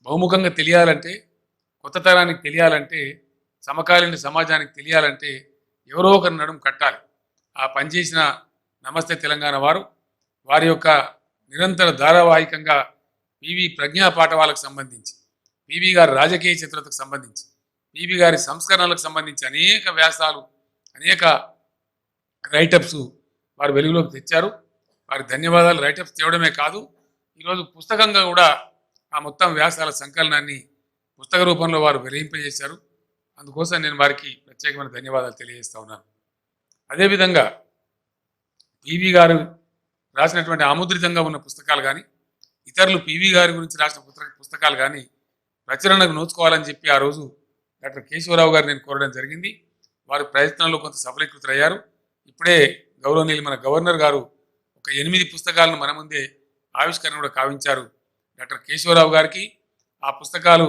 బహుముఖంగా తెలియాలంటే, కొత్త తరానికి తెలియాలంటే, సమకాలీన సమాజానికి తెలియాలంటే ఎవరో ఒకరి నడుము కట్టాలి. ఆ పనిచేసిన నమస్తే తెలంగాణ వారి యొక్క నిరంతర ధారావాహికంగా పివి ప్రజ్ఞా పాఠవాలకు సంబంధించి, పివి గారి రాజకీయ చిత్రతకు సంబంధించి, పివి గారి సంస్కరణలకు సంబంధించి అనేక వ్యాసాలు, అనేక రైటప్స్ వారు వెలుగులోకి తెచ్చారు. వారికి ధన్యవాదాలు. రైటప్స్ తేవడమే కాదు, ఈరోజు పుస్తకంగా కూడా ఆ మొత్తం వ్యాసాల సంకలనాన్ని పుస్తక రూపంలో వారు వెలింపజేశారు. అందుకోసం నేను వారికి ప్రత్యేకమైన ధన్యవాదాలు తెలియజేస్తా ఉన్నాను. అదేవిధంగా పివి గారు రాసినటువంటి ఆముద్రితంగా ఉన్న పుస్తకాలు కానీ, ఇతరులు పివి గారి గురించి రాసిన పుస్తకాలు కానీ ప్రచురణకు నోచుకోవాలని చెప్పి ఆ రోజు డాక్టర్ కేశవరావు గారు నేను కోరడం జరిగింది. వారి ప్రయత్నంలో కొంత సఫలీకృతయ్యారు. ఇప్పుడే గౌరవనీయులు మన గవర్నర్ గారు ఒక 8 పుస్తకాలను మన ముందే ఆవిష్కరణ కూడా కావించారు. డాక్టర్ కేశవరావు గారికి ఆ పుస్తకాలు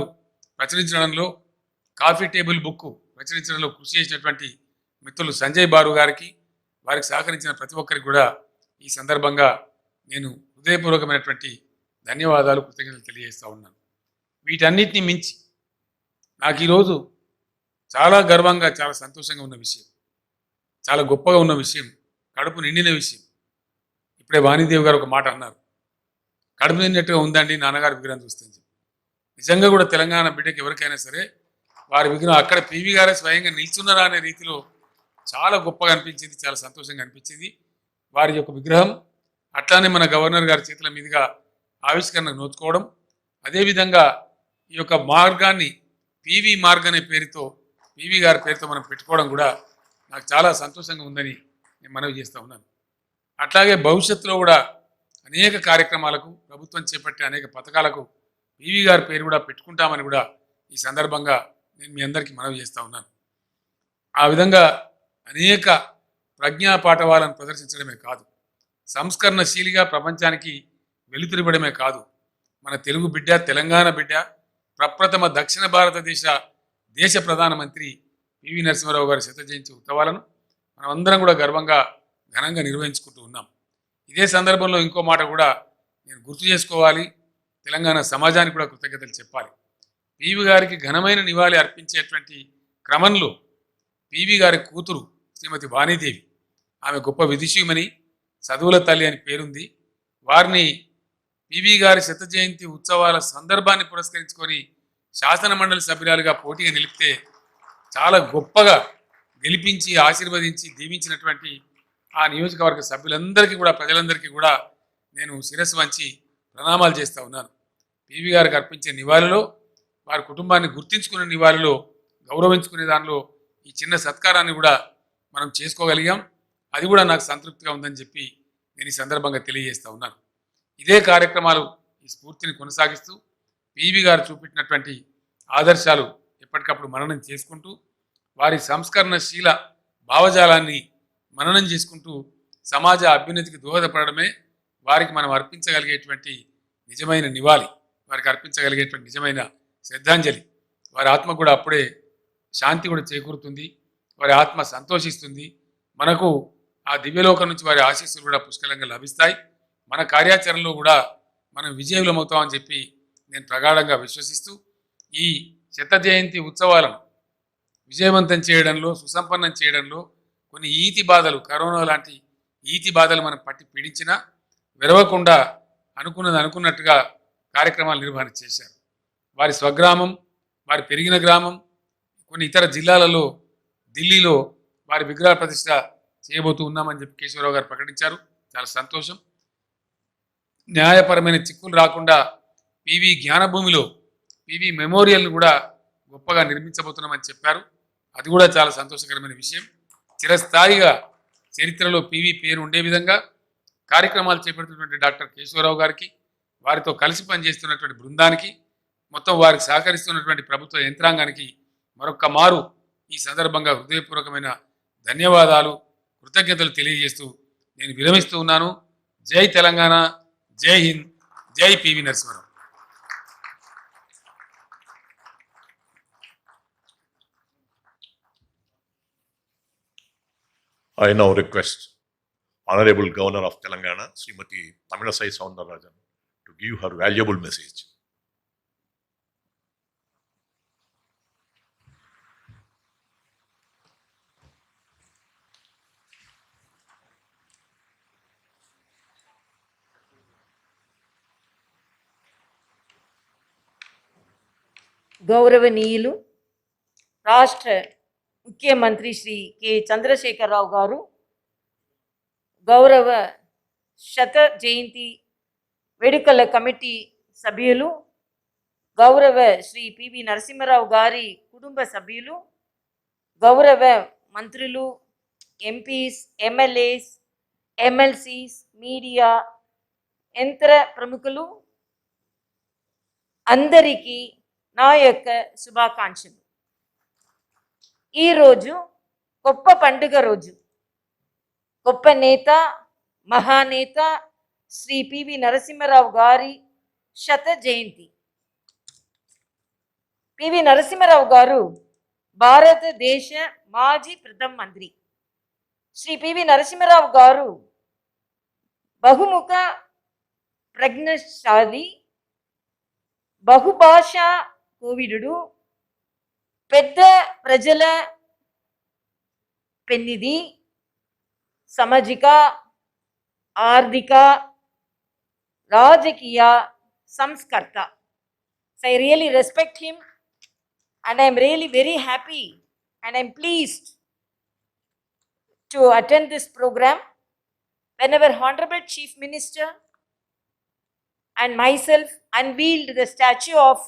ప్రచురించడంలో, కాఫీ టేబుల్ బుక్ ప్రచురించడంలో కృషి చేసినటువంటి మిత్రులు సంజయ్ బారు గారికి, వారికి సహకరించిన ప్రతి ఒక్కరికి కూడా ఈ సందర్భంగా నేను హృదయపూర్వకమైనటువంటి ధన్యవాదాలు, కృతజ్ఞతలు తెలియజేస్తూ ఉన్నాను. వీటన్నిటిని మించి నాకు ఈరోజు చాలా గర్వంగా, చాలా సంతోషంగా ఉన్న విషయం, చాలా గొప్పగా ఉన్న విషయం, కడుపు నిండిన విషయం. ఇప్పుడే వాణిదేవి గారు ఒక మాట అన్నారు, కడుపు నిండినట్టుగా ఉందండి నాన్నగారి విగ్రహం చూస్తే. నిజంగా కూడా తెలంగాణ బిడ్డకి ఎవరికైనా సరే వారి విగ్రహం అక్కడ పివి గారే స్వయంగా నిల్చున్నారా అనే రీతిలో చాలా గొప్పగా అనిపించింది, చాలా సంతోషంగా అనిపించింది. వారి యొక్క విగ్రహం అట్లానే మన గవర్నర్ గారి చేతుల మీదుగా ఆవిష్కరణకు నోచుకోవడం, అదేవిధంగా ఈ యొక్క మార్గాన్ని పివి మార్గ్ అనే పేరుతో, పివి గారి పేరుతో మనం పెట్టుకోవడం కూడా నాకు చాలా సంతోషంగా ఉందని నేను మనవి చేస్తూ ఉన్నాను. అట్లాగే భవిష్యత్తులో కూడా అనేక కార్యక్రమాలకు, ప్రభుత్వం చేపట్టే అనేక పథకాలకు పివి గారి పేరు కూడా పెట్టుకుంటామని కూడా ఈ సందర్భంగా నేను మీ అందరికీ మనవి చేస్తూ ఉన్నాను. ఆ విధంగా అనేక ప్రజ్ఞా పాఠవాలను ప్రదర్శించడమే కాదు, సంస్కరణశీలిగా ప్రపంచానికి వెలుతురివ్వడమే కాదు, మన తెలుగు బిడ్డ, తెలంగాణ బిడ్డ, ప్రప్రథమ దక్షిణ భారతదేశ ప్రధానమంత్రి పివి నరసింహారావు గారి శత జయంతి ఉత్సవాలను మనమందరం కూడా గర్వంగా, ఘనంగా నిర్వహించుకుంటూ ఉన్నాం. ఇదే సందర్భంలో ఇంకో మాట కూడా నేను గుర్తు చేసుకోవాలి, తెలంగాణ సమాజానికి కూడా కృతజ్ఞతలు చెప్పాలి. పివి గారికి ఘనమైన నివాళి అర్పించేటువంటి క్రమంలో పివి గారి కూతురు శ్రీమతి వాణీదేవి, ఆమె గొప్ప విదుషీమణి, చదువుల తల్లి అని పేరుంది. వారిని పివి గారి శత జయంతి ఉత్సవాల సందర్భాన్ని పురస్కరించుకొని శాసన మండలి సభ్యురాలుగా పోటీగా నిలిపితే చాలా గొప్పగా గెలిపించి, ఆశీర్వదించి, దీవించినటువంటి ఆ నియోజకవర్గ సభ్యులందరికీ కూడా, ప్రజలందరికీ కూడా నేను శిరస్సు వంచి ప్రణామాలు చేస్తూ ఉన్నాను. పివి గారికి అర్పించే నివాళిలో, వారి కుటుంబాన్ని గుర్తించుకునే నివాళిలో, గౌరవించుకునే దానిలో ఈ చిన్న సత్కారాన్ని కూడా మనం చేసుకోగలిగాం. అది కూడా నాకు సంతృప్తిగా ఉందని చెప్పి నేను ఈ సందర్భంగా తెలియజేస్తూ ఉన్నాను. ఇదే కార్యక్రమాలు ఈ స్ఫూర్తిని కొనసాగిస్తూ పివి గారు చూపెట్టినటువంటి ఆదర్శాలు ఎప్పటికప్పుడు మననం చేసుకుంటూ, వారి సంస్కరణశీల భావజాలాన్ని మననం చేసుకుంటూ సమాజ అభ్యున్నతికి దోహదపడమే వారికి మనం అర్పించగలిగేటువంటి నిజమైన నివాళి, వారికి అర్పించగలిగేటువంటి నిజమైన శ్రద్ధాంజలి. వారి ఆత్మ కూడా అప్పుడే శాంతి కూడా చేకూరుతుంది, వారి ఆత్మ సంతోషిస్తుంది. మనకు ఆ దివ్యలోకం నుంచి వారి ఆశీస్సులు కూడా పుష్కలంగా లభిస్తాయి. మన కార్యాచరణలో కూడా మనం విజయవులమవుతామని చెప్పి నేను ప్రగాఢంగా విశ్వసిస్తూ ఈ 100వ జయంతి ఉత్సవాలను విజయవంతం చేయడంలో, సుసంపన్నం చేయడంలో కొన్ని ఈతి బాధలు, కరోనా లాంటి ఈతి బాధలు మనం పట్టి పీడించినా విరవకుండా అనుకున్నది అనుకున్నట్టుగా కార్యక్రమాలు నిర్వహణ చేశారు. వారి స్వగ్రామం, వారి పెరిగిన గ్రామం, కొన్ని ఇతర జిల్లాలలో, ఢిల్లీలో వారి విగ్రహ ప్రతిష్ట చేయబోతూ ఉన్నామని చెప్పి కేశవరావు గారు ప్రకటించారు. చాలా సంతోషం. న్యాయపరమైన చిక్కులు రాకుండా పివి జ్ఞానభూమిలో పివి మెమోరియల్ను కూడా గొప్పగా నిర్మించబోతున్నామని చెప్పారు. అది కూడా చాలా సంతోషకరమైన విషయం. చిరస్థాయిగా చరిత్రలో పివి పేరు ఉండే విధంగా కార్యక్రమాలు చేపడుతున్నటువంటి డాక్టర్ కేశవరావు గారికి, వారితో కలిసి పనిచేస్తున్నటువంటి బృందానికి, మొత్తం వారికి సహకరిస్తున్నటువంటి ప్రభుత్వ యంత్రాంగానికి మరొక్క మారు ఈ సందర్భంగా హృదయపూర్వకమైన ధన్యవాదాలు, కృతజ్ఞతలు తెలియజేస్తూ నేను విరమిస్తూ ఉన్నాను. జై తెలంగాణ, జై హింద్, జై PV Narasimha Rao. I now request Honorable Governor of Telangana, Srimati Tamilisai Soundararajan, to give her valuable message. గౌరవనీయులు రాష్ట్ర ముఖ్యమంత్రి శ్రీ కె చంద్రశేఖరరావు గారు, గౌరవ శత జయంతి వేడుకల కమిటీ సభ్యులు, గౌరవ శ్రీ పివి నరసింహారావు గారి కుటుంబ సభ్యులు, గౌరవ మంత్రులు, ఎంపీస్, ఎమ్మెల్యేస్, ఎమ్మెల్సీస్, మీడియా, యంత్ర ప్రముఖులు అందరికీ నా యొక్క శుభాకాంక్షలు. ఈరోజు గొప్ప పండుగ రోజు. గొప్ప నేత, మహానేత శ్రీ పివి నరసింహారావు గారి శత జయంతి. పివి నరసింహారావు గారు భారతదేశ మాజీ ప్రధానమంత్రి. శ్రీ పివి నరసింహారావు గారు బహుముఖ ప్రజ్ఞశాలి, బహుభాషా కోవిదుడు, పెద్ద ప్రజల పెన్నిధి, సామాజిక, ఆర్థిక, రాజకీయ సంస్కర్త. So I really respect him and I am really very happy and I am pleased to attend this program when our Honorable Chief Minister and myself unveiled the statue of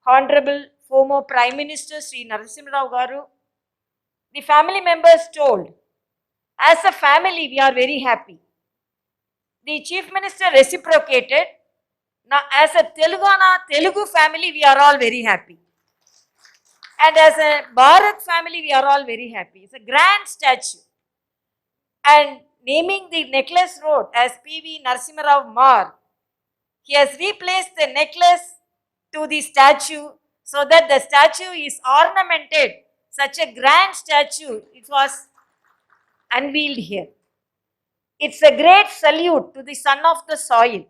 Honorable former Prime Minister Sri Narasimha Rao Garu. The family members told, as a family we are very happy. The Chief Minister reciprocated. Now as a Telugu family we are all very happy. And as a Bharat family we are all very happy. It's a grand statue. And naming the necklace road as PV Narasimha Rao Marg, he has replaced the necklace to the statue so that the statue is ornamented. Such a grand statue, it was unveiled here. It's a great salute to the son of the soil.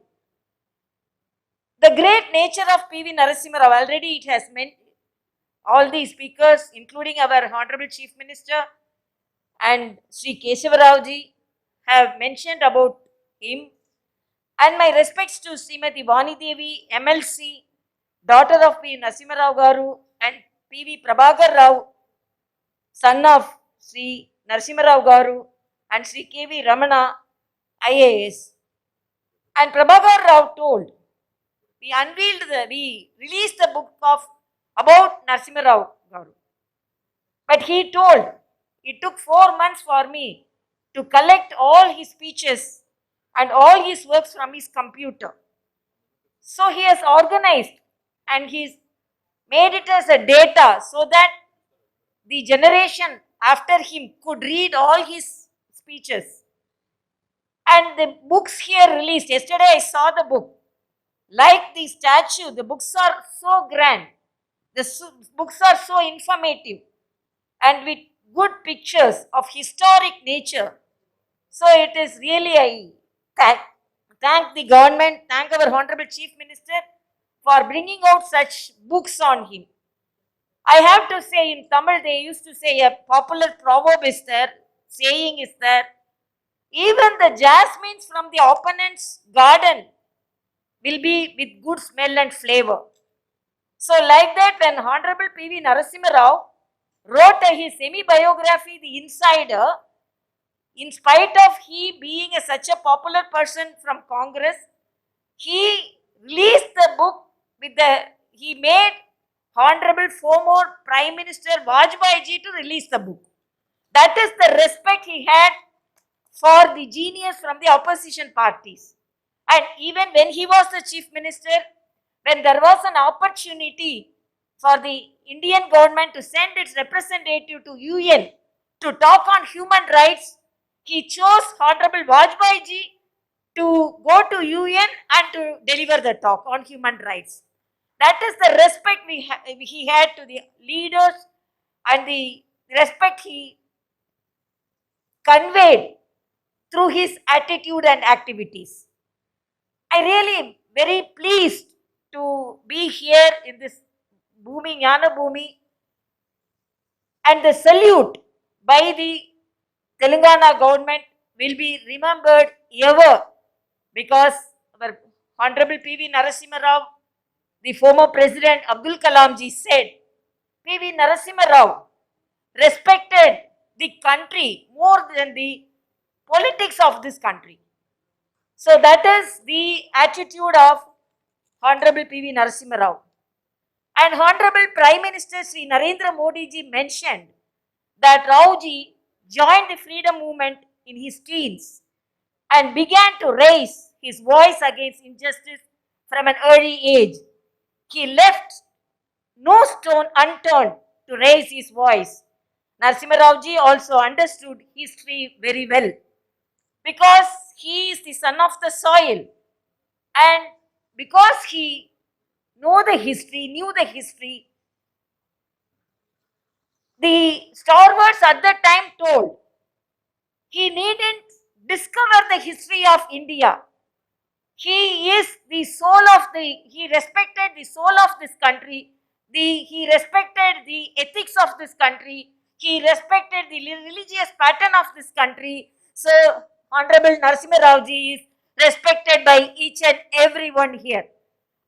The great nature of PV Narasimha Rao, already it has meant all the speakers, including our Honorable Chief Minister and Sri Keshava Rao ji, have mentioned about him. And my respects to Srimati Vani Devi, MLC, daughter of P. Narasimha Rao Garu, and PV Prabhakar Rao, son of Sri Narasimha Rao Garu, and Sri K.V. Ramana, IAS. And Prabhakar Rao told, we released the book about Narasimha Rao Garu. But he told, it took 4 months for me to collect all his speeches and all his works from his computer. So he has organized and he's made it as a data so that the generation after him could read all his speeches. And the books here released, yesterday I saw the book. Like the statue, the books are so grand. The books are so informative and with good pictures of historic nature. So it is really a thank the government, thank our Honorable Chief Minister for bringing out such books on him. I have to say, in Tamil they used to say, a popular proverb is there, saying is there, even the jasmines from the opponent's garden will be with good smell and flavor. So like that, when Honorable P.V. Narasimha Rao wrote his semi-biography, The Insider, in spite of he being such a popular person from Congress, he released the book he made Honorable former Prime Minister Vajpayee ji to release the book. That is the respect he had for the genius from the opposition parties. And even when he was the Chief Minister, when there was an opportunity for the Indian government to send its representative to UN to talk on human rights, he chose Honorable Vajpayee ji to go to UN and to deliver the talk on human rights. That is the respect he had to the leaders and the respect he conveyed through his attitude and activities. I really am very pleased to be here in this Bhumi, Jnana Bhumi, and the salute by the Telangana government will be remembered ever, because our Honorable P.V. Narasimha Rao, the former President Abdul Kalam ji said, P.V. Narasimha Rao respected the country more than the politics of this country. So that is the attitude of Honorable P.V. Narasimha Rao. And Honorable Prime Minister Sri Narendra Modi ji mentioned that Rao ji joined the freedom movement in his teens and began to raise his voice against injustice from an early age. He left no stone unturned to raise his voice. Narasimha Rao ji also understood history very well, because he is the son of the soil, and because he knew the history, the stalwarts at that time told he needn't discover the history of India. He is the soul of he respected the soul of this country, he respected the ethics of this country, he respected the religious pattern of this country. So Honorable Narasimha Rao ji is respected by each and everyone here.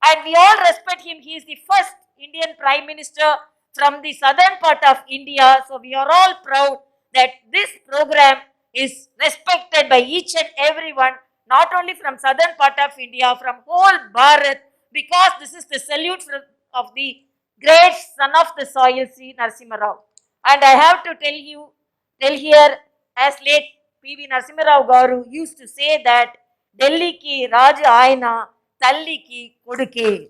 And we all respect him. He is the first Indian Prime Minister from the southern part of India. So we are all proud that this program is respected by each and everyone, not only from southern part of India, from whole Bharat, because this is the salute of the great son of the soil, Sri Narasimha Rao. And I have to tell here, as late P.V. Narasimha Rao Garu used to say that, Delhi ki Raja Ayana, Talli ki Koduke.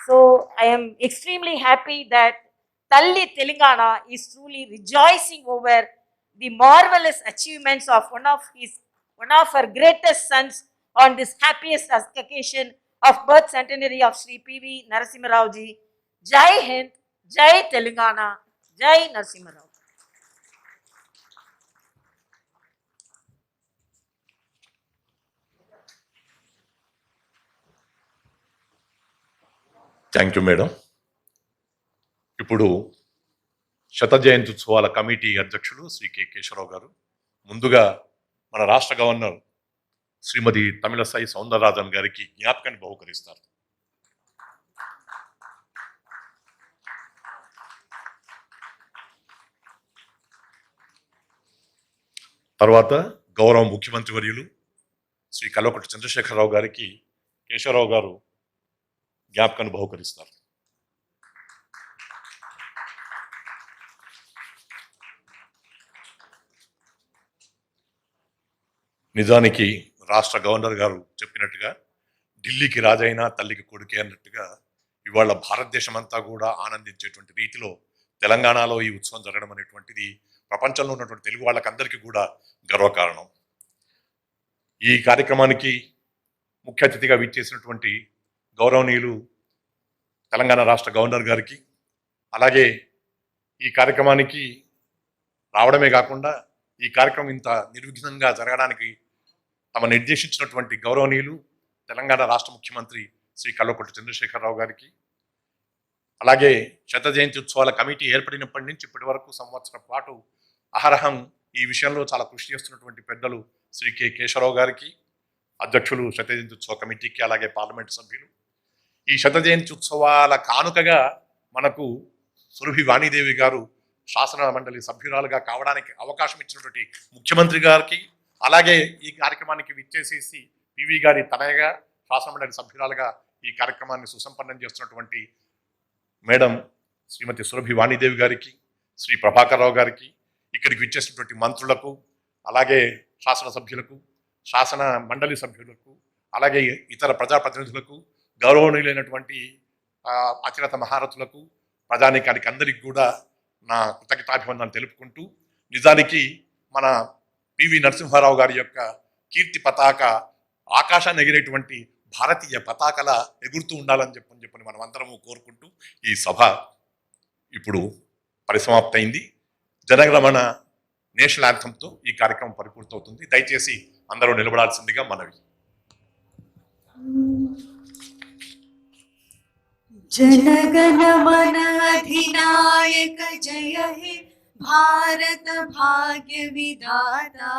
So I am extremely happy that Talli Telangana is truly rejoicing over the marvelous achievements of one of her greatest sons on this happiest occasion of birth centenary of Sri P.V. Narasimha Rao ji. Jai Hind, Jai Telangana, Jai Narasimha Rao. Thank you madam. ఇప్పుడు శత జయంతి ఉత్సవాల committee అధ్యక్షులు Shri K Keshavarao గారు ముందుగా మన రాష్ట్ర governor శ్రీమతి తమిళసై సౌందరరాజన్ గారికి జ్ఞాపకాన్ని బహుకరిస్తారు. తర్వాత గౌరవ ముఖ్యమంత్రి వర్యులు శ్రీ కల్వకుంట్ల చంద్రశేఖరరావు గారికి కేశవరావు గారు జ్ఞాపకాన్ని బహుకరిస్తారు. నిజానికి రాష్ట్ర గవర్నర్ గారు చెప్పినట్టుగా ఢిల్లీకి రాజైనా తల్లికి కొడుకే అన్నట్టుగా ఇవాళ భారతదేశం అంతా కూడా ఆనందించేటువంటి రీతిలో తెలంగాణలో ఈ ఉత్సవం జరగడం అనేటువంటిది ప్రపంచంలో ఉన్నటువంటి తెలుగు వాళ్ళకందరికీ కూడా గర్వకారణం. ఈ కార్యక్రమానికి ముఖ్య అతిథిగా విచ్చేసినటువంటి గౌరవనీయులు తెలంగాణ రాష్ట్ర గవర్నర్ గారికి, అలాగే ఈ కార్యక్రమానికి రావడమే కాకుండా ఈ కార్యక్రమం ఇంత నిర్విఘ్నంగా జరగడానికి తమ నిర్దేశించినటువంటి గౌరవనీయులు తెలంగాణ రాష్ట్ర ముఖ్యమంత్రి శ్రీ కల్వకుంట్ల చంద్రశేఖరరావు గారికి, అలాగే శత జయంతి ఉత్సవాల కమిటీ ఏర్పడినప్పటి నుంచి ఇప్పటి వరకు సంవత్సరం పాటు అహరహం ఈ విషయంలో చాలా కృషి చేస్తున్నటువంటి పెద్దలు శ్రీ కె కేశవరావు గారికి, అధ్యక్షులు శత జయంతి ఉత్సవ కమిటీకి, అలాగే పార్లమెంటు సభ్యులు, ఈ శత జయంతి ఉత్సవాల కానుకగా మనకు సురభి వాణీదేవి గారు శాసన మండలి సభ్యురాలుగా కావడానికి అవకాశం ఇచ్చినటువంటి ముఖ్యమంత్రి గారికి, అలాగే ఈ కార్యక్రమానికి విచ్చేసేసి పివి గారి తనయగా శాసన మండలి సభ్యురాలుగా ఈ కార్యక్రమాన్ని సుసంపన్నం చేస్తున్నటువంటి మేడం శ్రీమతి సురభి వాణీదేవి గారికి, శ్రీ ప్రభాకర్ రావు గారికి, ఇక్కడికి విచ్చేసినటువంటి మంత్రులకు, అలాగే శాసనసభ్యులకు, శాసన మండలి సభ్యులకు, అలాగే ఇతర ప్రజాప్రతినిధులకు, గౌరవనీయులైనటువంటి అత్యున్నత మహారథులకు, ప్రజానీకానికి అందరికీ కూడా నా కృతజ్ఞతాభివందనాలు తెలుపుకుంటూ, నిజానికి మన పివి నరసింహారావు గారి యొక్క కీర్తి పతాక ఆకాశాన్ని ఎగిరేటువంటి భారతీయ పతాకల ఎగురుతూ ఉండాలని చెప్పని మనం అందరము కోరుకుంటూ ఈ సభ ఇప్పుడు పరిసమాప్తయింది. జనగణమన నేషనల్ యాంథంతో ఈ కార్యక్రమం పరిపూర్తవుతుంది. దయచేసి అందరూ నిలబడాల్సిందిగా మనవి. जनगण मन अधिनायक जय हे भारत भाग्य विधाता,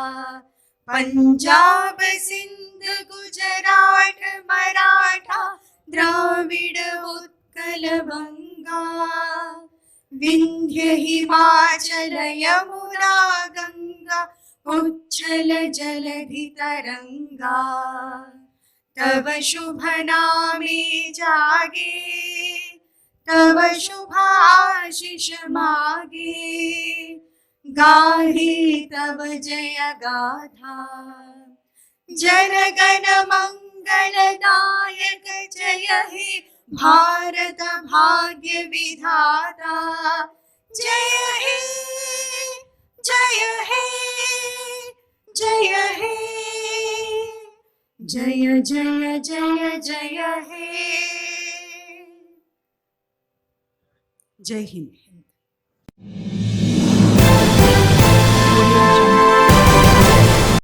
पंजाब सिंध गुजरात मराठा द्राविड उत्कल बंगा, विंध्य हिमाचल यमुना गंगा उच्छल जलधि तरंगा, तव शुभ नामे जागे तव शुभाशिष मागे, गाहे तव जय गाथा। जनगण मंगलदायक जय हे भारत भाग्य विधाता, जय हे जय हे जय हे जय जय जय जय हे। जय हिंद।